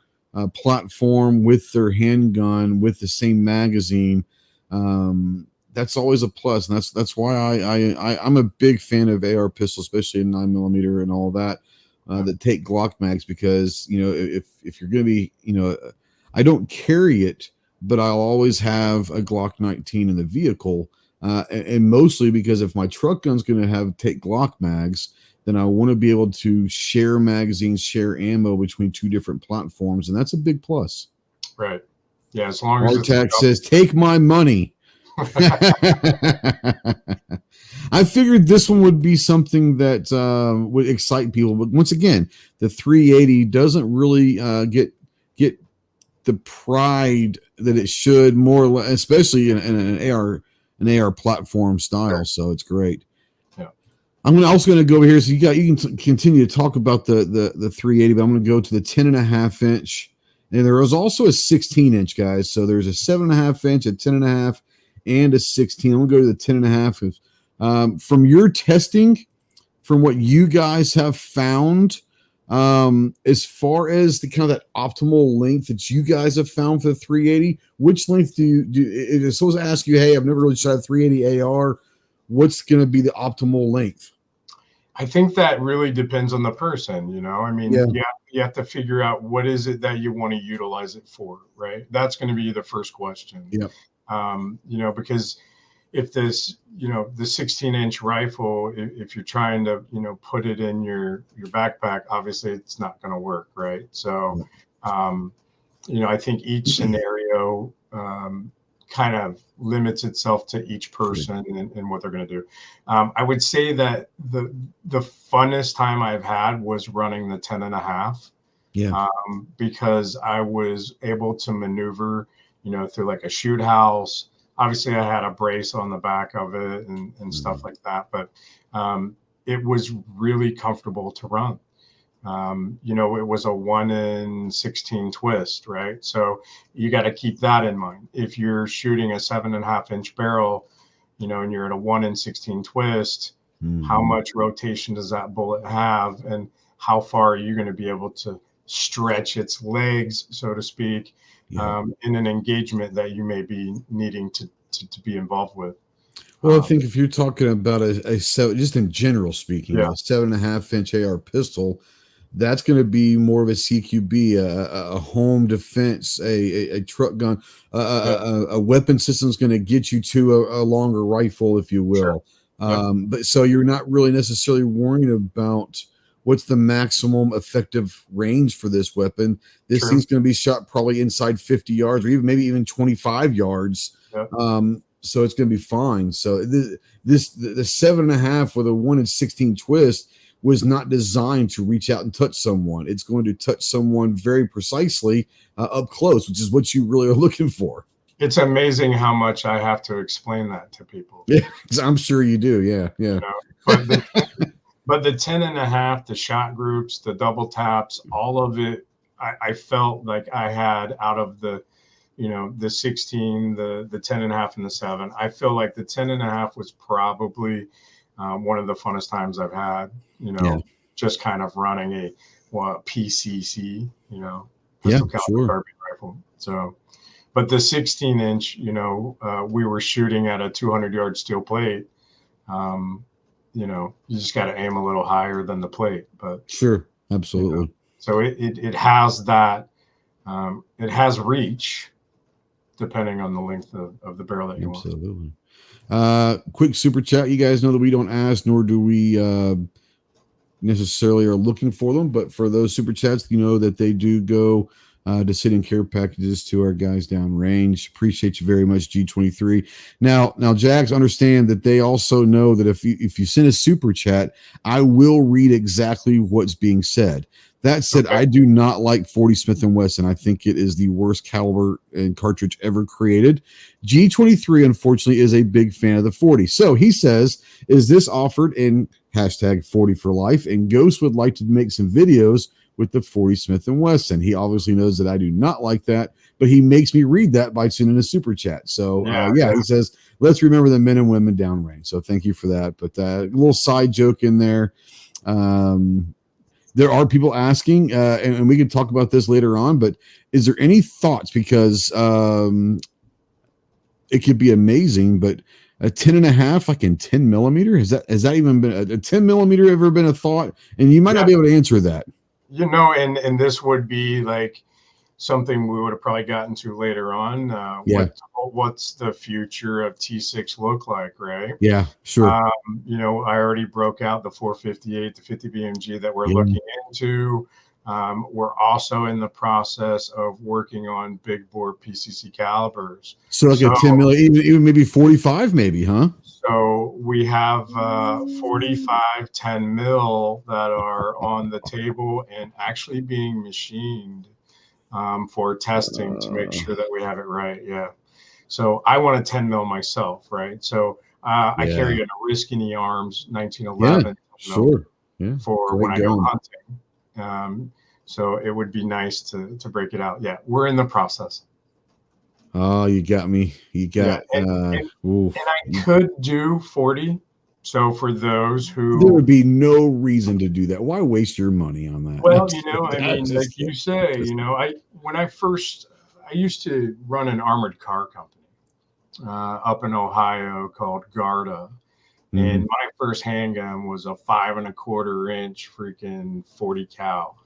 platform with their handgun with the same magazine. That's always a plus, and that's why I'm a big fan of AR pistols, especially in 9mm and all that. That take Glock mags, because if you're going to be, I don't carry it, but I'll always have a Glock 19 in the vehicle, and mostly because if my truck gun's going to take Glock mags, then I want to be able to share magazines, share ammo between two different platforms, and that's a big plus. Right. Yeah. As long as Artak says, "Take my money." I figured this one would be something that would excite people, but once again, the 380 doesn't really get the pride that it should, more or less, especially in an AR platform style. Sure. So it's great. Yeah, I'm also going to go over here, so you can continue to talk about the 380, but I'm going to go to the 10.5 inch, and there is also a 16 inch, guys. So there's a 7.5 inch, a 10.5, and a 16. I'm going to go to the 10.5. From your testing, from what you guys have found, as far as the kind of that optimal length that you guys have found for the 380, which length do you if it's supposed to ask you, hey, I've never really shot a 380 AR, what's going to be the optimal length? I think that really depends on the person. You have to figure out what is it that you want to utilize it for, right? That's going to be the first question. Yeah. Because if this, the 16-inch rifle, if you're trying to, put it in your backpack, obviously it's not going to work, right? So, I think each scenario kind of limits itself to each person and what they're going to do. I would say that the funnest time I've had was running the 10.5. Yeah. Because I was able to maneuver, through like a shoot house. Obviously, I had a brace on the back of it and stuff like that, but it was really comfortable to run. It was a 1 in 16 twist, right? So you got to keep that in mind. If you're shooting a 7.5 inch barrel, and you're at a 1 in 16 twist, how much rotation does that bullet have, and how far are you going to be able to stretch its legs, so to speak, in an engagement that you may be needing to be involved with? Well, I think if you're talking about just in general speaking, a 7.5 inch AR pistol, that's going to be more of a CQB, a home defense, a truck gun, a weapon system is going to get you to a longer rifle, if you will. Sure. But so you're not really necessarily worrying about what's the maximum effective range for this weapon. This thing's going to be shot probably inside 50 yards or maybe even 25 yards. so it's going to be fine. So the 7.5 with a 1/16 twist was not designed to reach out and touch someone. It's going to touch someone very precisely up close, which is what you really are looking for. It's amazing how much I have to explain that to people. Yeah, I'm sure you do. Yeah. You know, but the 10.5, the shot groups, the double taps, all of it, I felt like I had out of the, the 16, the 10.5, and the 7. I feel like the 10.5 was probably one of the funnest times I've had, just kind of running a PCC, pistol caliber carbine rifle. So, but the 16-inch, we were shooting at a 200-yard steel plate. You just got to aim a little higher than the plate. But sure, absolutely. So it has that, it has reach, depending on the length of the barrel that you want. Absolutely. Quick super chat. You guys know that we don't ask, nor do we necessarily are looking for them. But for those super chats, you know that they do go to sit in care packages to our guys downrange. Appreciate you very much, G23. Now, Jags, understand that they also know that if you send a super chat, I will read exactly what's being said. That said, okay. I do not like 40 Smith & Wesson. I think it is the worst caliber and cartridge ever created. G23, unfortunately, is a big fan of the 40. So he says, is this offered in #40 for life? And Ghost would like to make some videos with the 40 Smith & Wesson. He obviously knows that I do not like that, but he makes me read that by sending a super chat. So, he says, let's remember the men and women downrange. So thank you for that. But a little side joke in there. There are people asking, and we can talk about this later on, but is there any thoughts? Because it could be amazing, but a 10.5, like in 10 millimeter, has that even been a 10 millimeter ever been a thought? And you might not be able to answer that. And this would be like something we would have probably gotten to later on. What's the future of T6 look like, right? Yeah, sure. I already broke out the 458, the 50 BMG that we're looking into. We're also in the process of working on big bore PCC calibers. So like a 10 mil, even maybe 45, maybe, huh? So we have 45 10 mil that are on the table and actually being machined for testing to make sure that we have it right. Yeah. So I want a 10 mil myself, right? So I carry a Riskin Arms 1911 for when I go hunting. So it would be nice to break it out. Yeah, we're in the process. Oh, you got me. You got and I could do 40. So for those who there would be no reason to do that. Why waste your money on that? Well, like you say, I used to run an armored car company up in Ohio called Garda. And my first handgun was a 5 1/4 inch freaking 40 cal.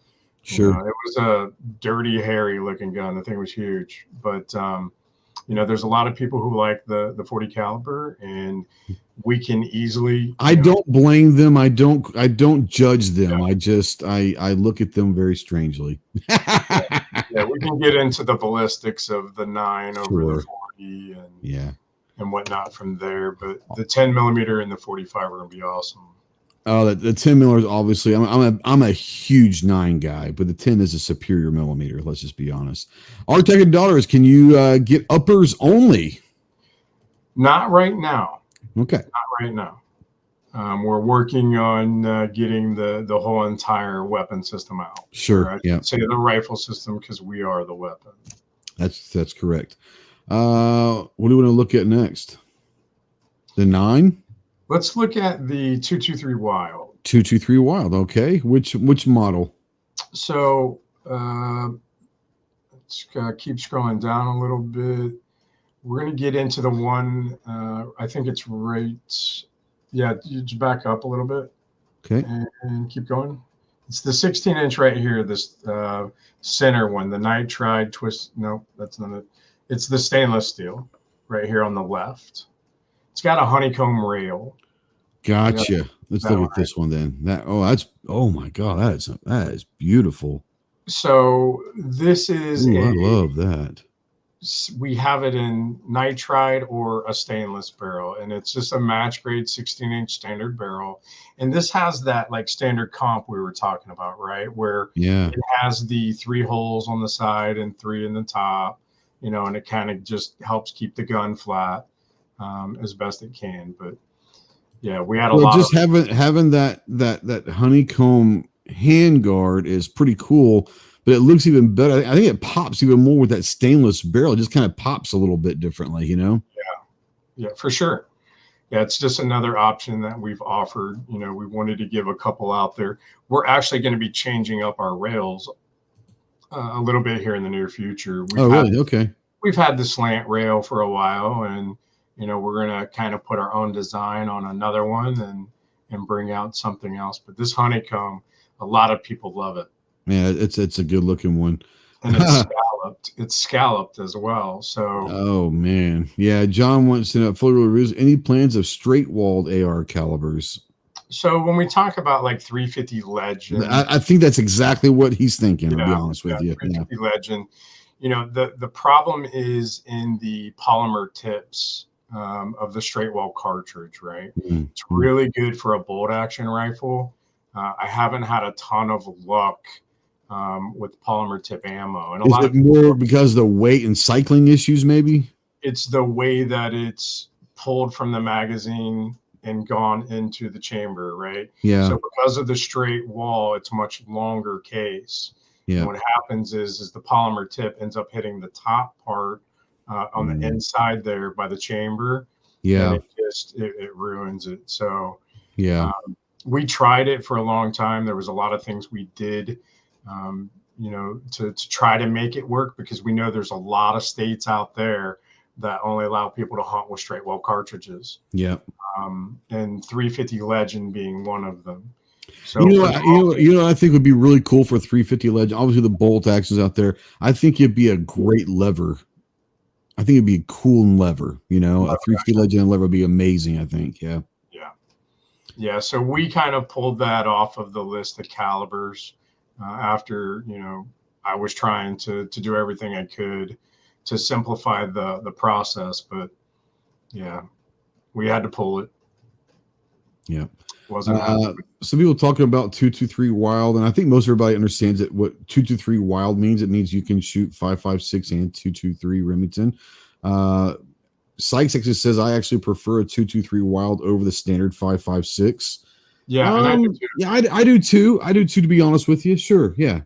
Sure. It was a dirty, hairy looking gun. The thing was huge, but there's a lot of people who like the 40 caliber, and we can easily. I don't blame them. I don't judge them. I look at them very strangely. Yeah, we can get into the ballistics of the 9 over the 40 and whatnot from there, but the 10 millimeter and the 45 are going to be awesome. Oh, the 10 millimeter is obviously. I'm a huge 9 guy, but the 10 is a superior millimeter. Let's just be honest. Artec and Daughters, can you get uppers only? Not right now. Okay. Not right now. We're working on getting the whole entire weapon system out. Sure. Yeah. Say the rifle system because we are the weapon. That's correct. What do you want to look at next? The 9. Let's look at the 223 Wild. 223 Wild. Okay. Which model? So let's keep scrolling down a little bit. We're going to get into the one. I think it's right. Yeah, you just back up a little bit. Okay. And keep going. It's the 16-inch right here. This center one, the nitride twist. No, that's not it. It's the stainless steel right here on the left. It's got a honeycomb rail. Gotcha. Let's look at this one then. Oh my God, that is beautiful. So this is I love that. we have it in nitride or a stainless barrel, and it's just a match grade 16-inch standard barrel. And this has that like standard comp we were talking about, right? Where it has the 3 holes on the side and 3 in the top, and it kind of just helps keep the gun flat as best it can. But yeah, we had a lot. Just having that honeycomb handguard is pretty cool. But it looks even better. I think it pops even more with that stainless barrel. It just kind of pops a little bit differently, Yeah, for sure. Yeah, it's just another option that we've offered. We wanted to give a couple out there. We're actually going to be changing up our rails a little bit here in the near future. Really? Okay. We've had the slant rail for a while, and we're going to kind of put our own design on another one and bring out something else. But this honeycomb, a lot of people love it. Yeah, it's a good looking one. And it's scalloped. It's scalloped as well. So oh man. Yeah, John wants to know any plans of straight walled AR calibers. So when we talk about like 350 Legend, I think that's exactly what he's thinking, to be honest with you. 350 Legend. The problem is in the polymer tips of the straight wall cartridge, right? Mm-hmm. It's really good for a bolt action rifle. I haven't had a ton of luck with polymer tip ammo. And is it more because of the weight and cycling issues, maybe? It's the way that it's pulled from the magazine and gone into the chamber, right? Yeah. So because of the straight wall, it's much longer case. Yeah. And what happens is the polymer tip ends up hitting the top part on the inside there by the chamber. Yeah. And it ruins it. So yeah. We tried it for a long time. There was a lot of things we did, to try to make it work, because we know there's a lot of states out there that only allow people to hunt with straight wall cartridges. Yeah. And 350 Legend being one of them. So I think would be really cool for 350 Legend. Obviously, the bolt actions out there. I think it'd be a great lever. I think it'd be a cool lever. A 350 Legend lever would be amazing. I think. Yeah. Yeah, so we kind of pulled that off of the list of calibers after, I was trying to do everything I could to simplify the process. But, yeah, we had to pull it. Yeah. Wasn't some people talking about 223 Wild, and I think most everybody understands that what 223 Wild means. It means you can shoot 5.56 and 223 Remington. Sykes actually says, I actually prefer a 223 Wild over the standard 5.56. Yeah, and I do too. Yeah, I do too. I do too, to be honest with you. Sure, yeah.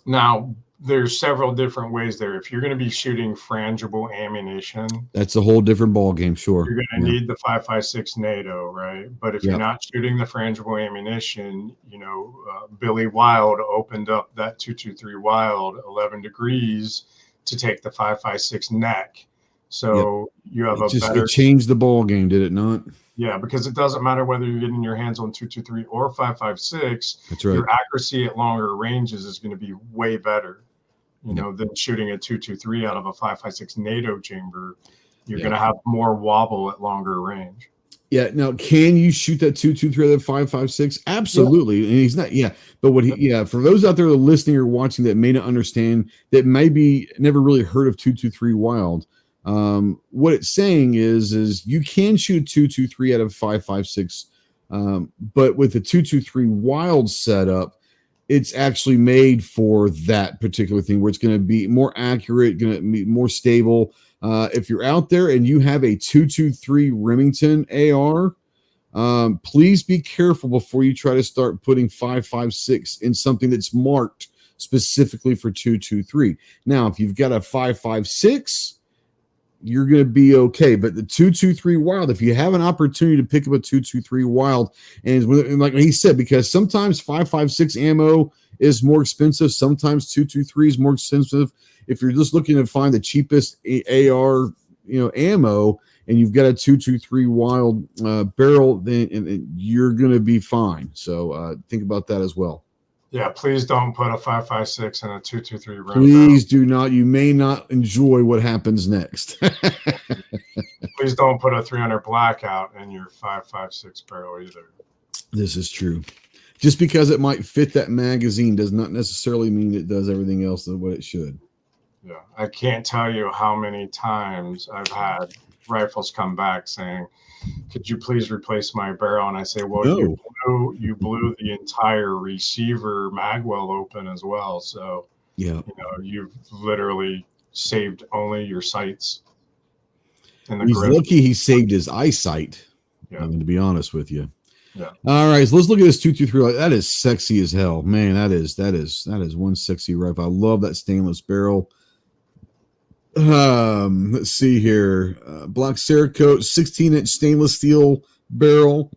Now, there's several different ways there. If you're going to be shooting frangible ammunition, that's a whole different ball game. Sure, you're going to need the 5.56 NATO, right? But if you're not shooting the frangible ammunition, Billy Wild opened up that 223 Wild 11 degrees to take the 5.56 neck. So you have it changed the ball game, did it not? Yeah, because it doesn't matter whether you're getting your hands on 223 or 5.56. That's right. Your accuracy at longer ranges is going to be way better, than shooting a 223 out of a 5.56 NATO chamber. You're going to have more wobble at longer range. Yeah. Now, can you shoot that 223 out of 5.56? Absolutely. Yeah. And he's not. Yeah. But for those out there that are listening or watching that may not understand, that maybe never really heard of 223 Wild. What it's saying is you can shoot 223 out of 5.56, but with the 223 Wild setup, it's actually made for that particular thing where it's going to be more accurate, going to be more stable. If you're out there and you have a 223 Remington AR, please be careful before you try to start putting 5.56 in something that's marked specifically for 223. Now, if you've got a 5.56, you're going to be okay. But the 223 Wild, if you have an opportunity to pick up a 223 Wild, and like he said, because sometimes 5.56 ammo is more expensive, sometimes 223 is more expensive. If you're just looking to find the cheapest AR, ammo, and you've got a 223 Wild barrel, then you're going to be fine. So think about that as well. Yeah, please don't put a 5.56 and a 223 rim. Please do not. You may not enjoy what happens next. Please don't put a 300 blackout in your 5.56 barrel either. This is true. Just because it might fit that magazine does not necessarily mean it does everything else the way it should. Yeah. I can't tell you how many times I've had rifles come back saying, could you please replace my barrel? And I say, well, No. you blew the entire receiver magwell open as well. So, Yeah. you've literally saved only your sights and the He's grip. lucky he saved his eyesight. Yeah. I mean, to be honest with you. Yeah. All right, so let's look at this 223. That is sexy as hell, man. That is one sexy rifle. I love that stainless barrel. Let's see here. Black Cerakote, 16-inch stainless steel barrel,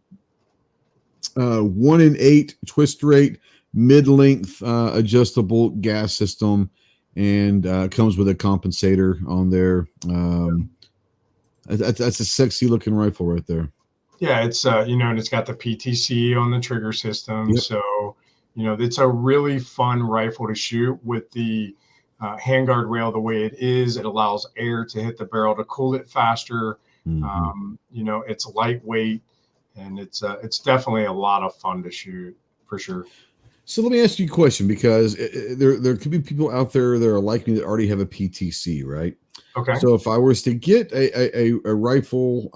1 in 8 twist rate, mid-length adjustable gas system, and comes with a compensator on there. That's a sexy looking rifle right there. Yeah, it's and it's got the PTC on the trigger system. Yep. So, it's a really fun rifle to shoot with the handguard rail the way it is. It allows air to hit the barrel to cool it faster. Mm-hmm. It's lightweight, and it's definitely a lot of fun to shoot for sure. So let me ask you a question, because there could be people out there that are like me that already have a PTC, right? Okay. So if I was to get a rifle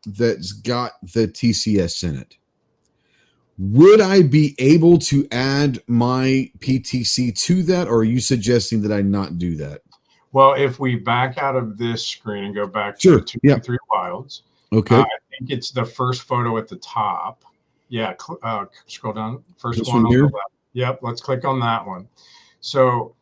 that's got the TCS in it, would I be able to add my PTC to that, or are you suggesting that I not do that? Well, if we back out of this screen and go back Sure. to 223 Wilds, okay, I think it's the first photo at the top. Yeah, scroll down. First this one on here. the left. Yep, let's click on that one. So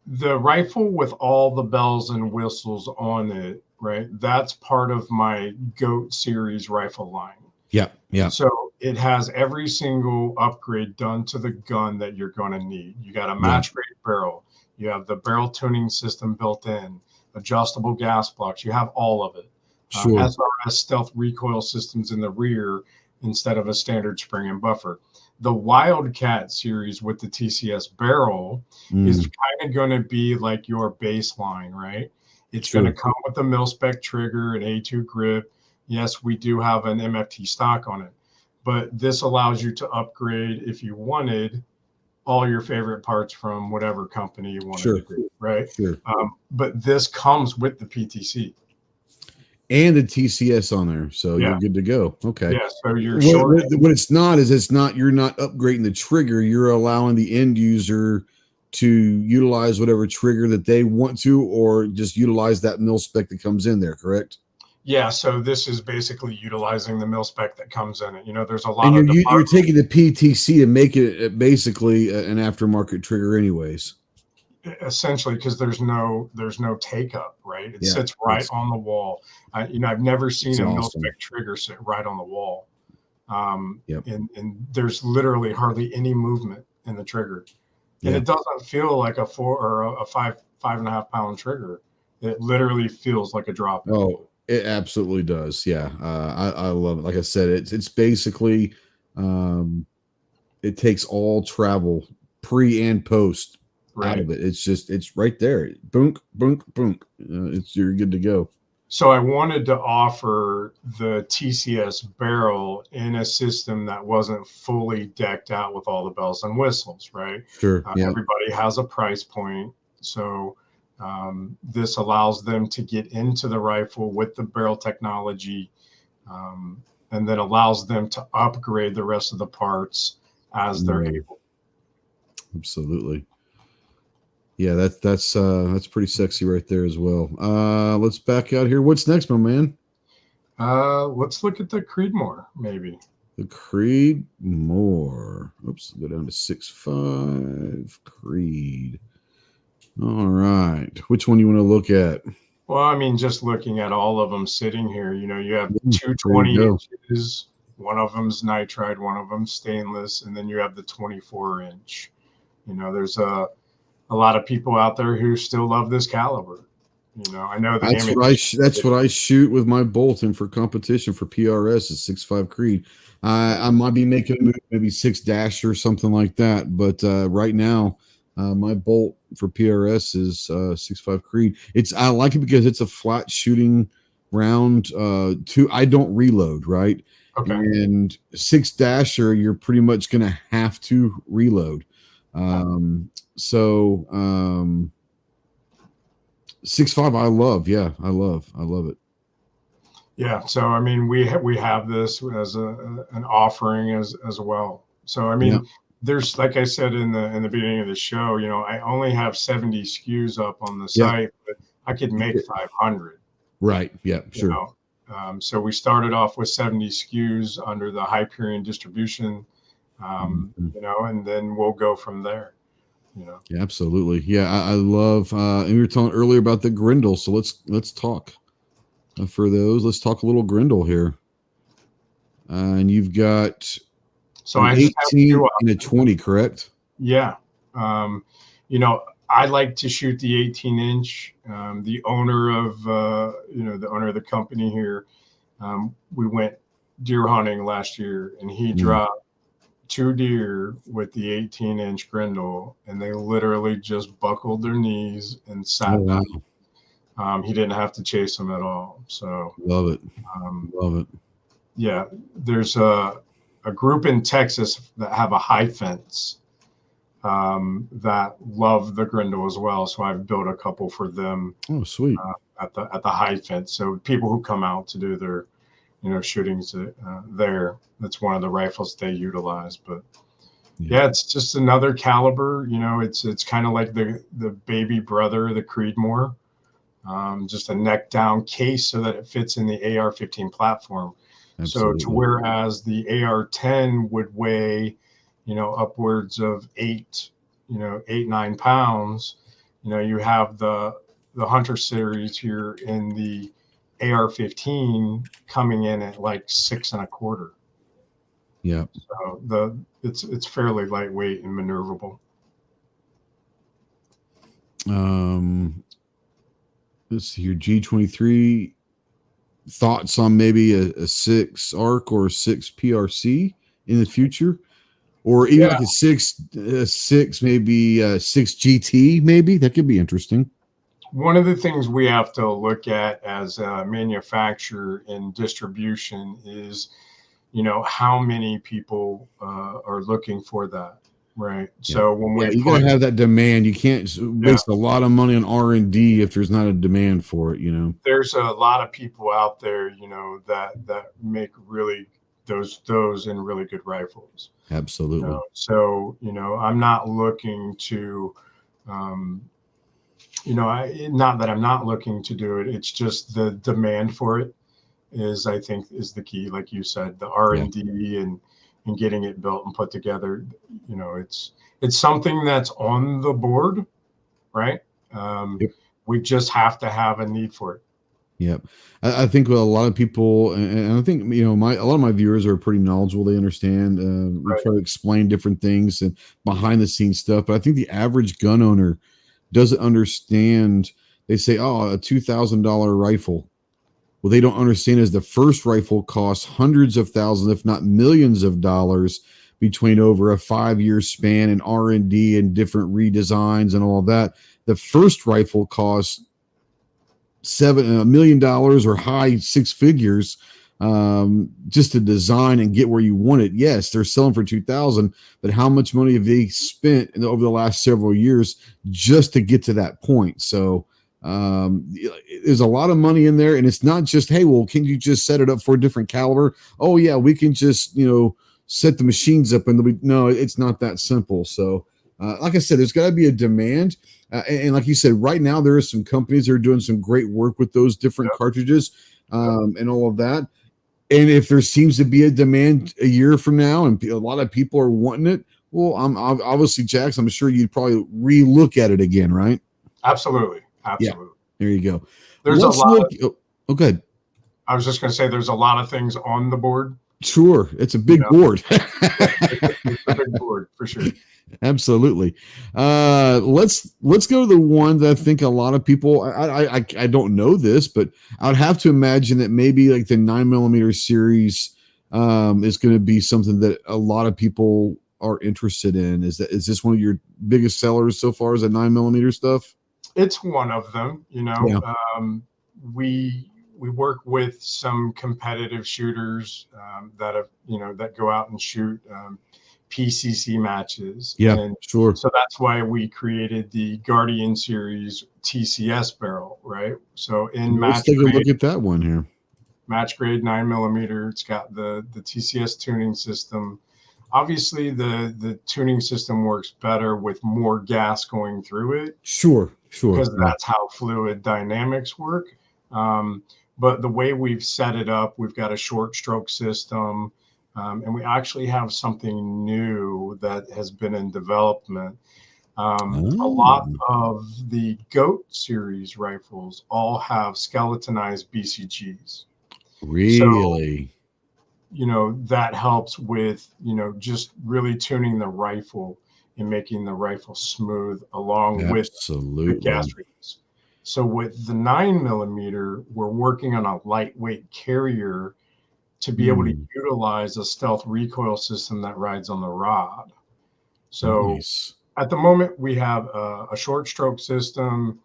the rifle with all the bells and whistles on it, right? That's part of my GOAT series rifle line. Yeah. So it has every single upgrade done to the gun that you're going to need. You got a match grade barrel. You have the barrel tuning system built in, adjustable gas blocks. You have all of it. Sure. SRS stealth recoil systems in the rear instead of a standard spring and buffer. The Wildcat series with the TCS barrel is kind of going to be like your baseline, right? It's going to come with a mil-spec trigger, an A2 grip. Yes, we do have an MFT stock on it, but this allows you to upgrade if you wanted all your favorite parts from whatever company you wanted to do, right? Sure. But this comes with the PTC. And the TCS on there, so you're good to go. Okay. Yeah. So you're what it's not you're not upgrading the trigger. You're allowing the end user to utilize whatever trigger that they want to, or just utilize that mil spec that comes in there. Correct? Yeah. So this is basically utilizing the mil spec that comes in it. There's a lot and of you're taking the PTC and make it basically an aftermarket trigger, anyways. Essentially, because there's no take up, right? It sits right on the wall. I've never seen a mil-spec trigger sit right on the wall. And there's literally hardly any movement in the trigger, and it doesn't feel like a 4 or a 5.5 pound trigger. It literally feels like a drop. Oh, it absolutely does. Yeah, I love it. Like I said, it's basically it takes all travel pre and post. Out of it. It's right there. Boonk, boonk, boonk. You're good to go. So I wanted to offer the TCS barrel in a system that wasn't fully decked out with all the bells and whistles, right? Sure. Everybody has a price point. So this allows them to get into the rifle with the barrel technology, and then allows them to upgrade the rest of the parts as they're able. Absolutely. Yeah, that's pretty sexy right there as well. Let's back out here. What's next, my man? Let's look at the Creedmoor, maybe. The Creedmoor. Oops, go down to 6.5. Creed. All right. Which one do you want to look at? Well, I mean, just looking at all of them sitting here, you have 220 inches. One of them's nitride, one of them's stainless, and then you have the 24-inch. There's a lot of people out there who still love this caliber. I know that's what I shoot with my Bolton for competition for PRS is 6.5 Creed. I might be making a move, maybe 6- or something like that, but right now my bolt for PRS is 6.5 Creed. I like it because it's a flat shooting round. I don't reload, right? Okay. And 6- you're pretty much going to have to reload. 6.5. I love. Yeah, I love it. Yeah. So I mean, we have this as an offering as well. So I mean, there's, like I said in the beginning of the show, I only have 70 SKUs up on the site, but I could make 500. Right. Yeah. Sure. So we started off with 70 SKUs under the Hyperion distribution, and then we'll go from there. Yeah, absolutely. Yeah, I love. And we were talking earlier about the Grendel, so let's talk for those. Let's talk a little Grendel here. And you've got an 18 and a 20, correct? Yeah. I like to shoot the 18-inch. The owner of the company here, we went deer hunting last year, and he dropped 2 deer with the 18-inch Grendel, and they literally just buckled their knees and sat down. He didn't have to chase them at all. So love it. Love it. Yeah, there's a group in Texas that have a high fence that love the Grendel as well. So I've built a couple for them. Oh, sweet. At the high fence. So people who come out to do their, shootings there, that's one of the rifles they utilize. But yeah, it's just another caliber. It's kind of like the baby brother of the Creedmoor, just a neck down case so that it fits in the AR-15 platform. Absolutely. So to whereas the AR-10 would weigh, upwards of 9 pounds, you have the Hunter series here in the AR-15 coming in at like 6.25. Yeah. So it's fairly lightweight and maneuverable. Let's see here. G23. Thoughts on maybe a 6 ARC or a 6 PRC in the future, or even like a 6 maybe 6 GT, maybe that could be interesting. One of the things we have to look at as a manufacturer and distribution is, how many people are looking for that, right? Yeah. So when you gotta have that demand. You can't waste a lot of money on R&D if there's not a demand for it. There's a lot of people out there, that make really those and really good rifles. Absolutely. So I'm not looking to. Not that I'm not looking to do it. It's just the demand for it I think is the key. Like you said, the R&D and getting it built and put together. It's something that's on the board, right? We just have to have a need for it. Yep. I think with a lot of people, and I think, a lot of my viewers are pretty knowledgeable. They understand. We try to explain different things and behind the scenes stuff. But I think the average gun owner doesn't understand. They say, oh, a $2,000 rifle. Well, they don't understand is the first rifle costs hundreds of thousands, if not millions of dollars between over a 5-year span and R&D and different redesigns and all of that. The first rifle costs $1 million or high 6 figures just to design and get where you want it. Yes, they're selling for $2,000, but how much money have they spent over the last several years just to get to that point? So there's a lot of money in there, and it's not just, hey, well, can you just set it up for a different caliber? Oh yeah, we can just set the machines up, and no, it's not that simple. So like I said, there's got to be a demand. And like you said, right now there are some companies that are doing some great work with those different cartridges and all of that. And if there seems to be a demand a year from now and a lot of people are wanting it, well, I'm obviously, Jax, I'm sure you'd probably re-look at it again, right? Absolutely. Yeah, there you go. There's a lot. Okay. I was just going to say there's a lot of things on the board. Sure. It's a big board. It's a big board for sure. Absolutely. Let's go to the one that I think a lot of people, I don't know this, but I would have to imagine that maybe like the 9mm series is going to be something that a lot of people are interested in. Is this one of your biggest sellers so far, is the 9mm stuff? It's one of them, we we work with some competitive shooters that have, that go out and shoot PCC matches. Yeah, and sure. so that's why we created the Guardian Series TCS barrel, right? So in Let's match take a grade, look at that one here. match grade 9mm, it's got the TCS tuning system. Obviously, the tuning system works better with more gas going through it. Sure. Because that's how fluid dynamics work. But the way we've set it up, we've got a short stroke system, and we actually have something new that has been in development. A lot of the GOAT series rifles all have skeletonized BCGs. Really? So, that helps with, just really tuning the rifle and making the rifle smooth along with the gas release. So with the 9mm, we're working on a lightweight carrier to be able to utilize a stealth recoil system that rides on the rod. So at the moment, we have a short stroke system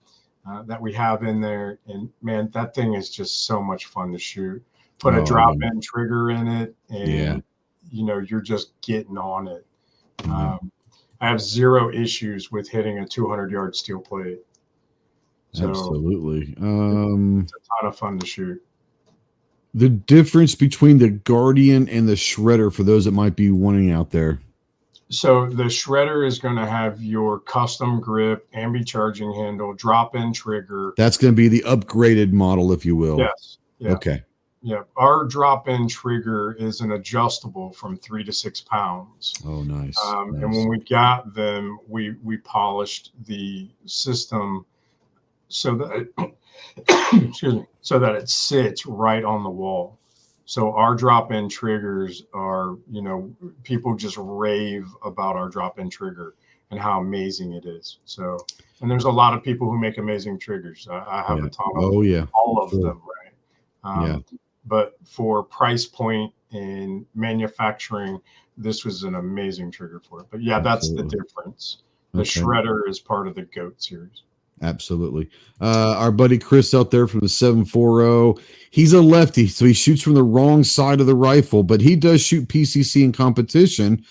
that we have in there. And man, that thing is just so much fun to shoot. Put a drop-in trigger in it, and you're just getting on it. I have zero issues with hitting a 200-yard steel plate. So absolutely. It's a ton of fun to shoot. The difference between the Guardian and the Shredder for those that might be wanting out there. So the Shredder is going to have your custom grip, ambi charging handle, drop-in trigger. That's going to be the upgraded model, if you will. Yes. Yeah. Okay. Yeah. Our drop-in trigger is an adjustable from 3 to 6 pounds. Oh, nice. And when we got them, we polished the system so that so that it sits right on the wall. So our drop-in triggers are, people just rave about our drop-in trigger and how amazing it is. So, and there's a lot of people who make amazing triggers. I have a ton of all of them, right? But for price point and manufacturing, this was an amazing trigger for it. But yeah, that's the difference. The Shredder is part of the GOAT series. Absolutely. Our buddy Chris out there from the 740, he's a lefty, so he shoots from the wrong side of the rifle, but he does shoot PCC in competition.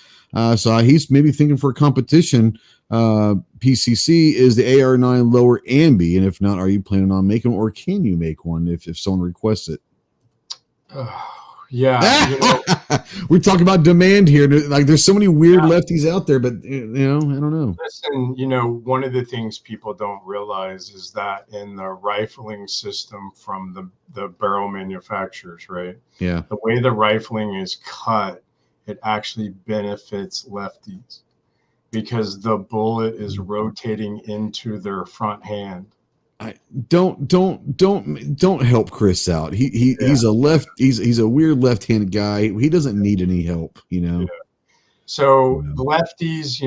So he's maybe thinking for a competition. PCC is the AR9 lower ambi, and if not, are you planning on making one, or can you make one if someone requests it? Yeah, we're talking about demand here. Like, there's so many weird lefties out there, but I don't know. Listen, one of the things people don't realize is that in the rifling system from the barrel manufacturers, right? Yeah. The way the rifling is cut, it actually benefits lefties because the bullet is rotating into their front hand. Don't help Chris out. He's a he's a weird left-handed guy. He doesn't need any help, Yeah. So the lefties,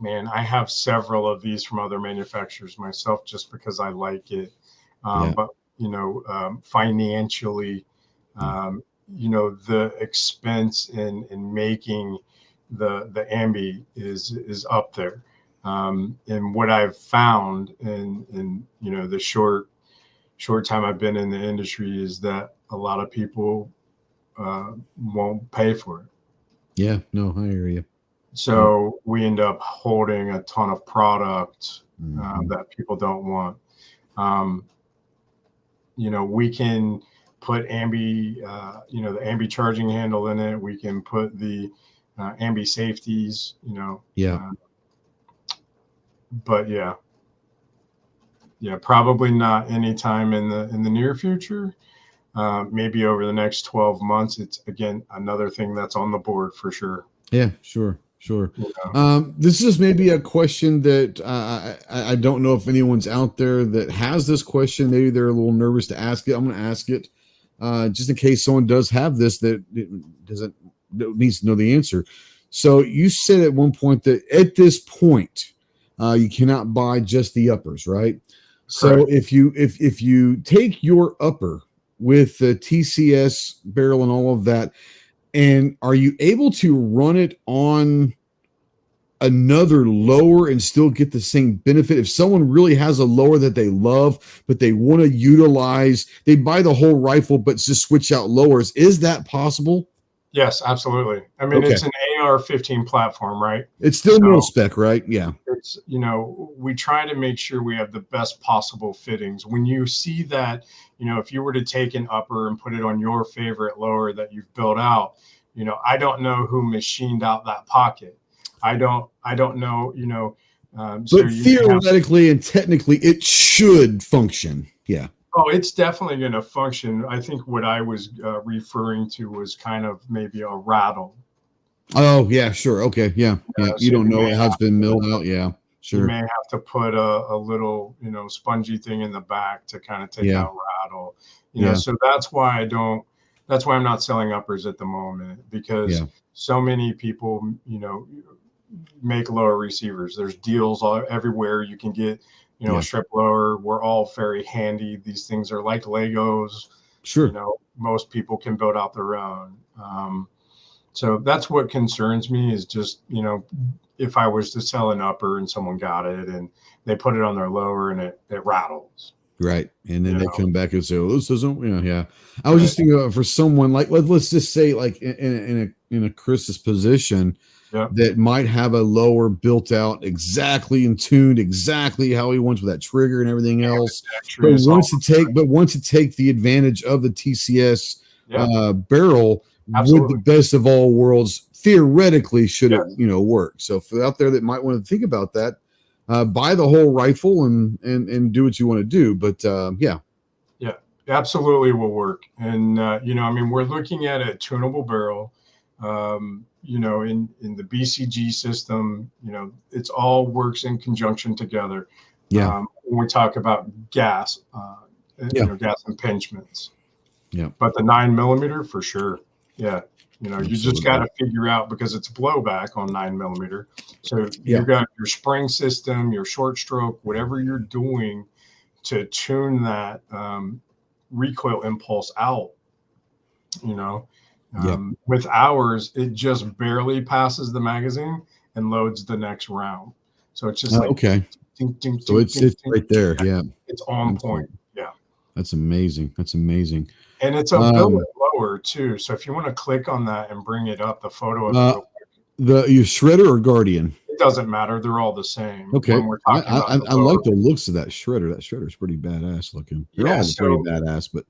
man, I have several of these from other manufacturers myself just because I like it. But financially, the expense in making the ambi is up there. And what I've found in the short time I've been in the industry is that a lot of people won't pay for it. Yeah, no, I hear you. So we end up holding a ton of product that people don't want. We can put ambi, the ambi charging handle in it. We can put the ambi safeties, but yeah, probably not anytime in the near future. Maybe over the next 12 months. It's again another thing that's on the board for sure. Yeah, sure. This is maybe a question that I don't know if anyone's out there that has this question. Maybe they're a little nervous to ask it. I'm going to ask it just in case someone does have this that needs to know the answer. So you said at one point that at this point, you cannot buy just the uppers, right? So if you take your upper with the TCS barrel and all of that, and are you able to run it on another lower and still get the same benefit? If someone really has a lower that they love, but they want to utilize, they buy the whole rifle, but just switch out lowers. Is that possible? Yes, absolutely. I mean, Okay. it's an AR-15 platform, right? It's still So- mil spec, right? Yeah. It's, we try to make sure we have the best possible fittings. When you see that, if you were to take an upper and put it on your favorite lower that you've built out, I don't know who machined out that pocket. I don't know, But theoretically and technically, it should function. Yeah. Oh, it's definitely going to function. I think what I was referring to was kind of maybe a rattle. Oh, yeah, sure. Okay. Yeah. Yeah. So You don't know how it's been milled out. Yeah. Sure. You may have to put a little, spongy thing in the back to kind of take out rattle. So that's why I'm not selling uppers at the moment, because so many people, make lower receivers. There's deals everywhere. You can get, a strip lower. We're all very handy. These things are like Legos. Sure. Most people can build out their own. So that's what concerns me, is just, if I was to sell an upper and someone got it and they put it on their lower and it rattles. Right. And then they come back and say, "Oh, this isn't," yeah. I was just thinking for someone like, let's just say like in a Chris's position, that might have a lower built out exactly and tuned exactly how he wants with that trigger and everything else. But wants to take the advantage of the TCS barrel with the best of all worlds, theoretically should it work. So for out there that might want to think about that, buy the whole rifle and do what you want to do. But absolutely will work. And we're looking at a tunable barrel. In the BCG system, it's all works in conjunction together. When we talk about gas, gas impingements. Yeah. But the 9mm for sure. Yeah. You just got to figure out, because it's blowback on 9mm. So you've got your spring system, your short stroke, whatever you're doing to tune that recoil impulse out, With ours, it just barely passes the magazine and loads the next round. So it's just okay. Ding, ding, so it's right there. Yeah. It's on point. Yeah. That's amazing. And it's a billet lower too. So if you want to click on that and bring it up, the photo of your Shredder or Guardian? It doesn't matter. They're all the same. Okay. I like the looks of that Shredder. That Shredder's pretty badass looking. They're all pretty badass, but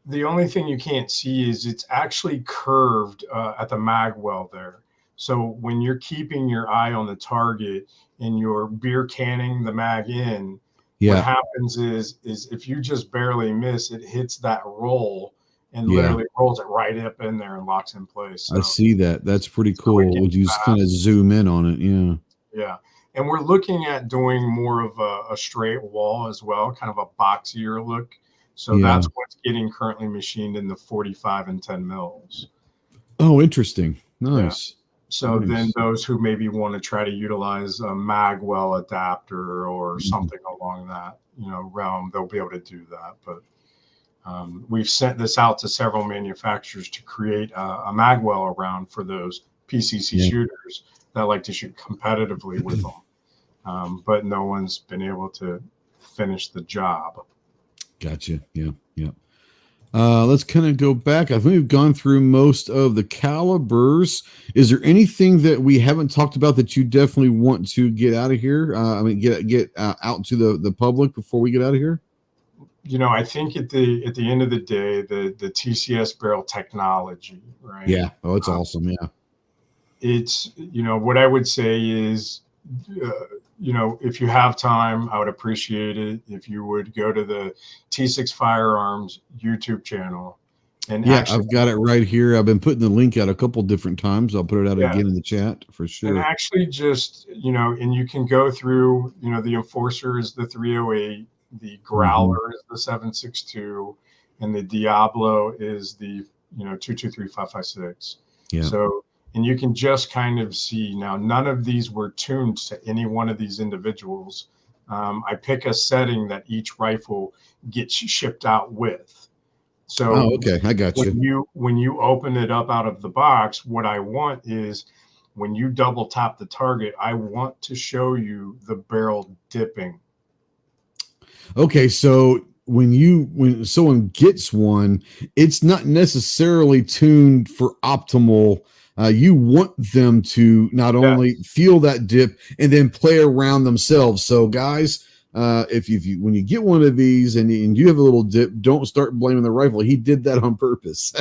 the only thing you can't see is it's actually curved at the mag well there. So when you're keeping your eye on the target and you're beer canning the mag in, what happens is if you just barely miss, it hits that roll and literally rolls it right up in there and locks in place. So, I see that. That's pretty cool. Would you just kind of zoom in on it? Yeah. Yeah. And we're looking at doing more of a straight wall as well, kind of a boxier look. So that's what's getting currently machined in the 45 and 10 mils. Oh, interesting. Nice. Yeah. So then those who maybe want to try to utilize a magwell adapter or something along that, realm, they'll be able to do that. But we've sent this out to several manufacturers to create a magwell around for those PCC shooters that like to shoot competitively with them. But no one's been able to finish the job. Gotcha. Yeah. Let's kind of go back. I think we've gone through most of the calibers. Is there anything that we haven't talked about that you definitely want to get out of here? Get out to the public before we get out of here? I think at the end of the day, the TCS barrel technology, right? Yeah. Oh, it's awesome. Yeah. It's, what I would say is, if you have time, I would appreciate it if you would go to the T6 Firearms YouTube channel. And I've got it right here. I've been putting the link out a couple different times. I'll put it out again in the chat for sure. And actually just, and you can go through, the Enforcer is the 308, the Growler is the 7.62, and the Diablo is the, 223.556. Yeah. So, and you can just kind of see now, none of these were tuned to any one of these individuals. I pick a setting that each rifle gets shipped out with. So okay, I got you. When you open it up out of the box, what I want is when you double tap the target, I want to show you the barrel dipping. Okay, so when someone gets one, it's not necessarily tuned for optimal. You want them to not only feel that dip and then play around themselves. So, guys, if you when you get one of these and you have a little dip, don't start blaming the rifle. He did that on purpose.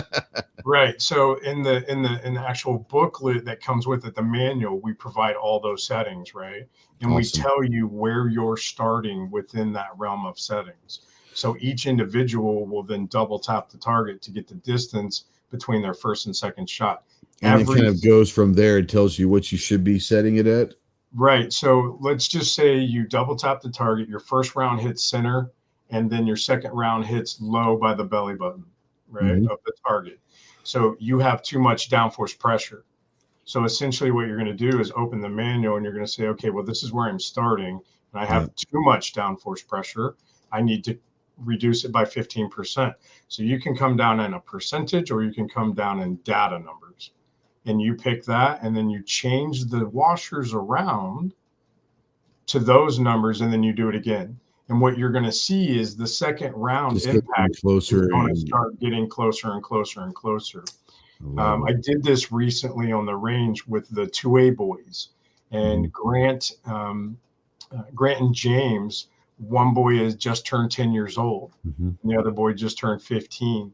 Right. So in the actual booklet that comes with it, the manual, we provide all those settings, right? And we tell you where you're starting within that realm of settings. So each individual will then double tap the target to get the distance between their first and second shot. And it kind of goes from there. It tells you what you should be setting it at. Right. So let's just say you double tap the target, your first round hits center, and then your second round hits low by the belly button, right, of the target. So you have too much downforce pressure. So essentially what you're going to do is open the manual and you're going to say, okay, well, this is where I'm starting. And I have too much downforce pressure. I need to reduce it by 15%. So you can come down in a percentage or you can come down in data numbers. And you pick that and then you change the washers around to those numbers and then you do it again. And what you're going to see is the second round impact closer is going to start getting closer and closer and closer. I did this recently on the range with the 2A boys, and Grant and James. One boy has just turned 10 years old, and the other boy just turned 15.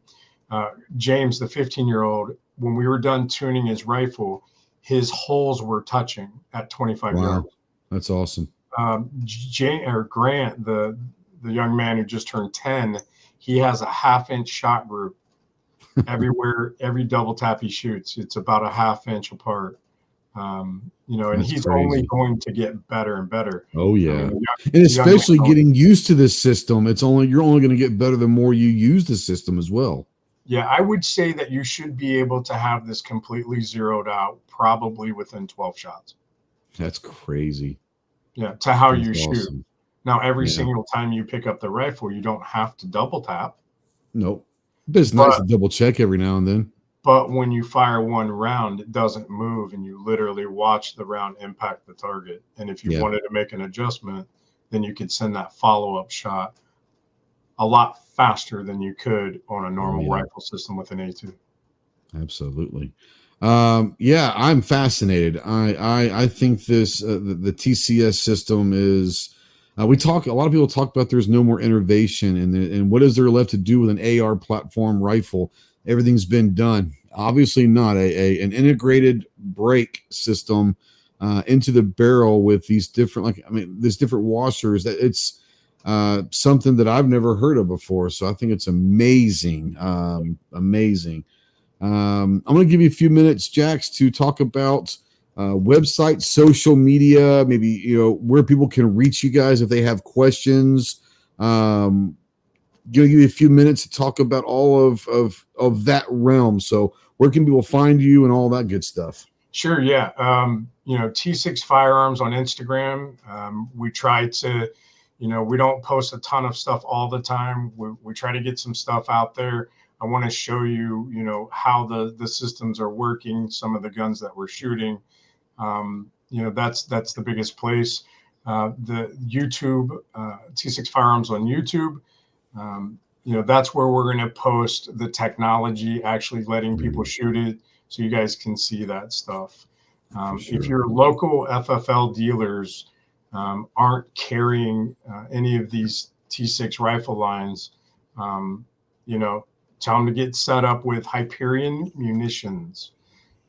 James, the 15-year-old, when we were done tuning his rifle, his holes were touching at 25 yards. That's awesome. Grant, the young man who just turned 10, he has a half-inch shot group everywhere. Every double tap he shoots, it's about a half-inch apart. And he's only going to get better and better. Oh yeah, and especially getting used to this system. You're only going to get better the more you use the system as well. Yeah, I would say that you should be able to have this completely zeroed out probably within 12 shots. That's crazy. Yeah, to how you shoot. Now, every single time you pick up the rifle, you don't have to double tap. Nope. But it's nice to double check every now and then. But when you fire one round, it doesn't move, and you literally watch the round impact the target. And if you wanted to make an adjustment, then you could send that follow-up shot a lot faster than you could on a normal rifle system with an A2. Absolutely. I'm fascinated. I think this the TCS system is a lot of people talk about there's no more innovation and what is there left to do with an AR platform rifle? Everything's been done. Obviously not an integrated brake system into the barrel with these different different washers. That it's something that I've never heard of before. So I think it's amazing. Amazing. I'm going to give you a few minutes, Jax, to talk about website, social media, maybe, where people can reach you guys if they have questions. Going to give you a few minutes to talk about all of that realm. So where can people find you and all that good stuff? Sure. Yeah. T6 Firearms on Instagram. We try to, we don't post a ton of stuff all the time. We try to get some stuff out there. I want to show you, how the systems are working, some of the guns that we're shooting. That's the biggest place. The YouTube, T6 Firearms on YouTube. That's where we're going to post the technology, actually letting people shoot it, so you guys can see that stuff. If your local FFL dealers aren't carrying any of these T6 rifle lines, tell them to get set up with Hyperion Munitions,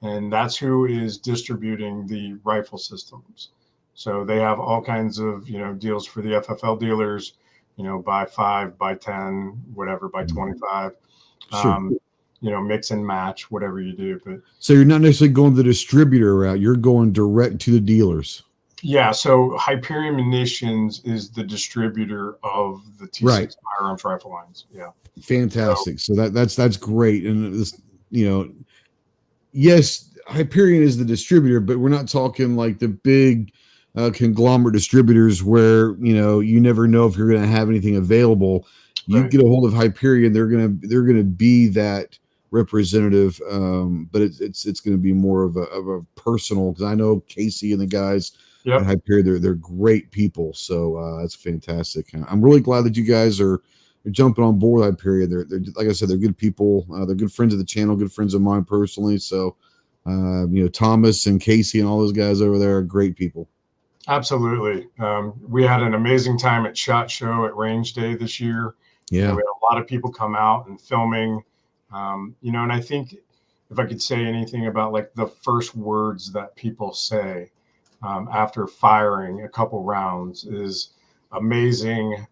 and that's who is distributing the rifle systems. So they have all kinds of deals for the FFL dealers. Buy 5, buy 10, whatever, buy 25. Sure. Mix and match, whatever you do. But so you're not necessarily going the distributor route; you're going direct to the dealers. Yeah. So Hyperion Munitions is the distributor of the T6 Firearms rifle lines. Yeah. Fantastic. So that's great. And this, yes, Hyperion is the distributor, but we're not talking like the big conglomerate distributors where you never know if you're going to have anything available. You get a hold of Hyperion, they're going to be that representative, but it's going to be more of a personal, because I know Casey and the guys at Yep. Hyperion, they're great people. So that's fantastic. I'm really glad that you guys are jumping on board with Hyperion. They're like I said, they're good people. They're good friends of the channel, good friends of mine personally. So Thomas and Casey and all those guys over there are great people. Absolutely. We had an amazing time at SHOT Show at Range Day this year. Yeah. We had a lot of people come out and filming, and I think if I could say anything about like the first words that people say after firing a couple rounds is amazing.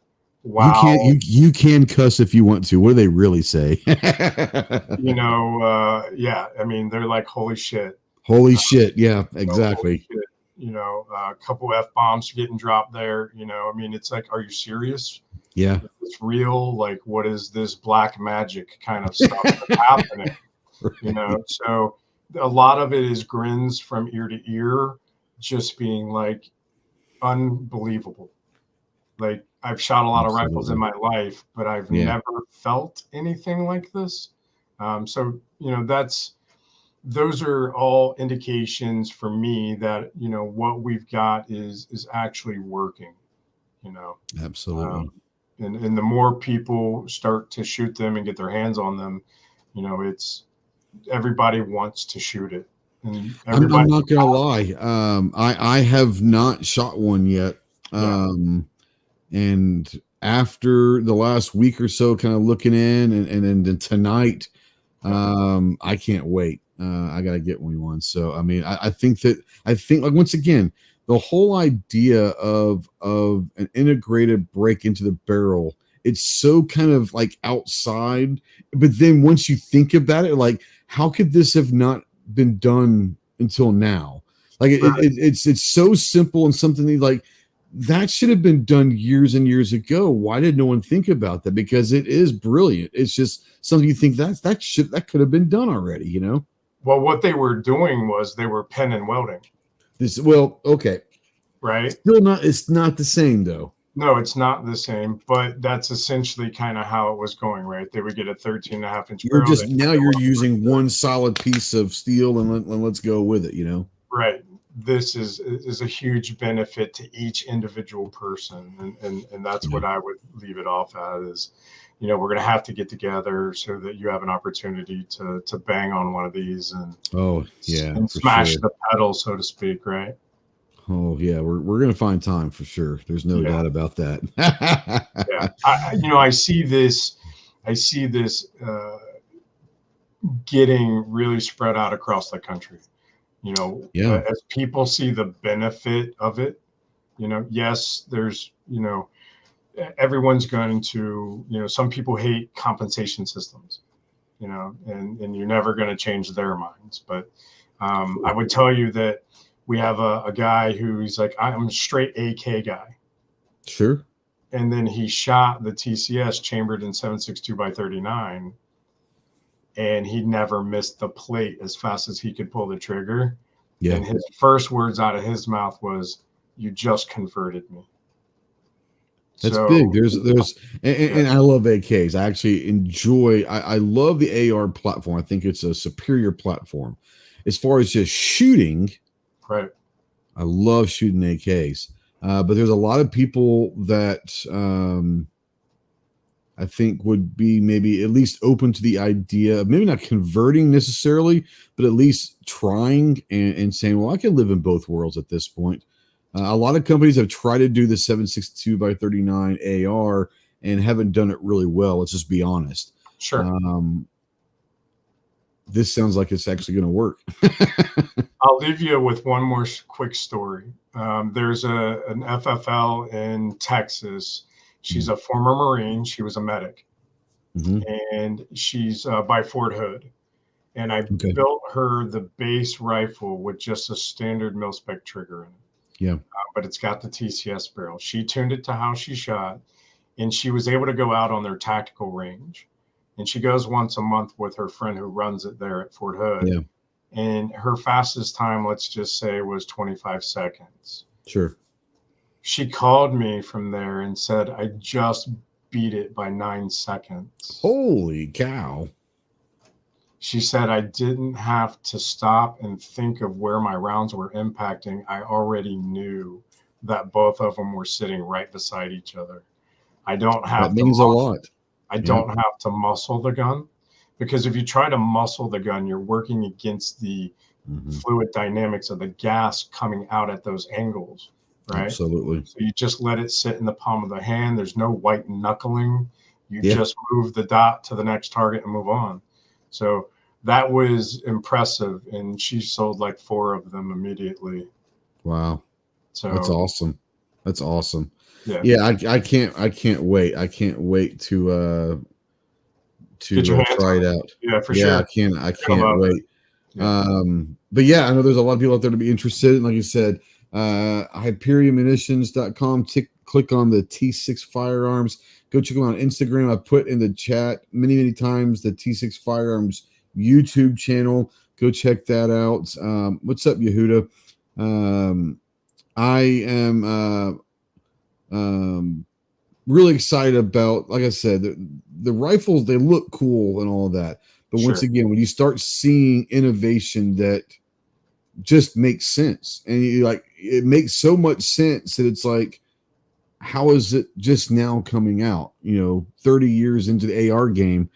Wow. You can cuss if you want to. What do they really say? Yeah. I mean, they're like, holy shit. Holy shit. Yeah, exactly. Holy shit. A couple F-bombs getting dropped there. I mean, it's like, are you serious? Yeah. It's real. Like, what is this black magic kind of stuff that's happening? Right. So a lot of it is grins from ear to ear, just being like unbelievable. Like, I've shot a lot of rifles in my life, but I've never felt anything like this. So those are all indications for me that what we've got is actually working. Absolutely. And the more people start to shoot them and get their hands on them, it's everybody wants to shoot it. And I'm not gonna lie. I have not shot one yet. And after the last week or so, kind of looking in, and then tonight, I can't wait. I gotta get one. So I mean, I think like once again, the whole idea of an integrated break into the barrel, it's so kind of like outside, but then once you think about it, like how could this have not been done until now? Like it's so simple, and something like that should have been done years and years ago. Why did no one think about that? Because it is brilliant. It's just something you think that could have been done already, Well, what they were doing was they were pen and welding. Okay. Right. It's not the same though. No, it's not the same, but that's essentially kind of how it was going, right? They would get a 13.5-inch barrel. You're using one solid piece of steel and let's go with it, Right. This is a huge benefit to each individual person. And that's what I would leave it off at is, we're going to have to get together so that you have an opportunity to bang on one of these and smash the pedal, so to speak. Right. Oh yeah. We're going to find time for sure. There's no doubt about that. Yeah. I see this getting really spread out across the country. As people see the benefit of it, yes, there's, everyone's going to, some people hate compensation systems, and you're never going to change their minds. But I would tell you that we have a guy who's like, I'm a straight AK guy. Sure. And then he shot the TCS chambered in 7.62x39. And he never missed the plate as fast as he could pull the trigger. Yeah. And his first words out of his mouth was, "You just converted me." That's big. And I love AKs. I actually enjoy. I love the AR platform. I think it's a superior platform. As far as just shooting, right? I love shooting AKs. But there's a lot of people that I think would be maybe at least open to the idea of maybe not converting necessarily, but at least trying and saying, well, I can live in both worlds at this point. A lot of companies have tried to do the 7.62x39 AR and haven't done it really well. Let's just be honest. Sure. This sounds like it's actually going to work. I'll leave you with one more quick story. There's an FFL in Texas. She's a former Marine. She was a medic. And she's by Fort Hood. And I built her the base rifle with just a standard mil-spec trigger in it. Yeah. But it's got the TCS barrel. She tuned it to how she shot, and she was able to go out on their tactical range. And she goes once a month with her friend who runs it there at Fort Hood. Yeah. And her fastest time, let's just say, was 25 seconds. Sure. She called me from there and said, I just beat it by 9 seconds. Holy cow. She said, I didn't have to stop and think of where my rounds were impacting. I already knew that both of them were sitting right beside each other. I don't have That means a lot. I don't have to muscle the gun, because if you try to muscle the gun, you're working against the fluid dynamics of the gas coming out at those angles, right? Absolutely. So you just let it sit in the palm of the hand. There's no white knuckling. You just move the dot to the next target and move on. So that was impressive, and she sold like 4 of them immediately. Wow. So that's awesome. That's awesome. Yeah. I can't wait. I can't wait to try it out. Yeah, for sure. I can't wait. Yeah. But yeah, I know there's a lot of people out there to be interested. And like you said, HyperionMunitions.com. Click on the T6 Firearms. Go check them out on Instagram. I put in the chat many times the T6 Firearms YouTube channel. Go check that out. What's up, Yehuda? I am really excited about, like I said, the rifles. They look cool and all of that. But once again, when you start seeing innovation that just makes sense, and it makes so much sense that it's like, how is it just now coming out? 30 years into the AR game,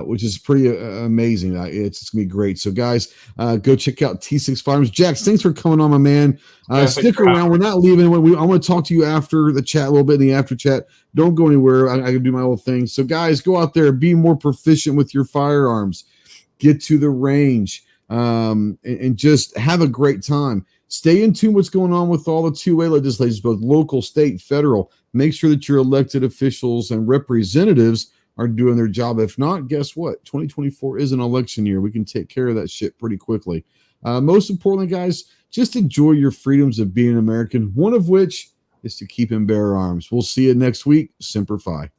which is pretty amazing. It's gonna be great. So guys, go check out T6 Firearms. Jax, thanks for coming on, my man. Stick around. We're not leaving. I want to talk to you after the chat, a little bit in the after chat. Don't go anywhere. I can do my whole thing. So guys, go out there, be more proficient with your firearms, get to the range, and just have a great time. Stay in tune what's going on with all the 2A legislators, both local, state, federal. Make sure that your elected officials and representatives are doing their job. If not, guess what? 2024 is an election year. We can take care of that shit pretty quickly. Most importantly, guys, just enjoy your freedoms of being an American, one of which is to keep and bear arms. We'll see you next week. Semper Fi.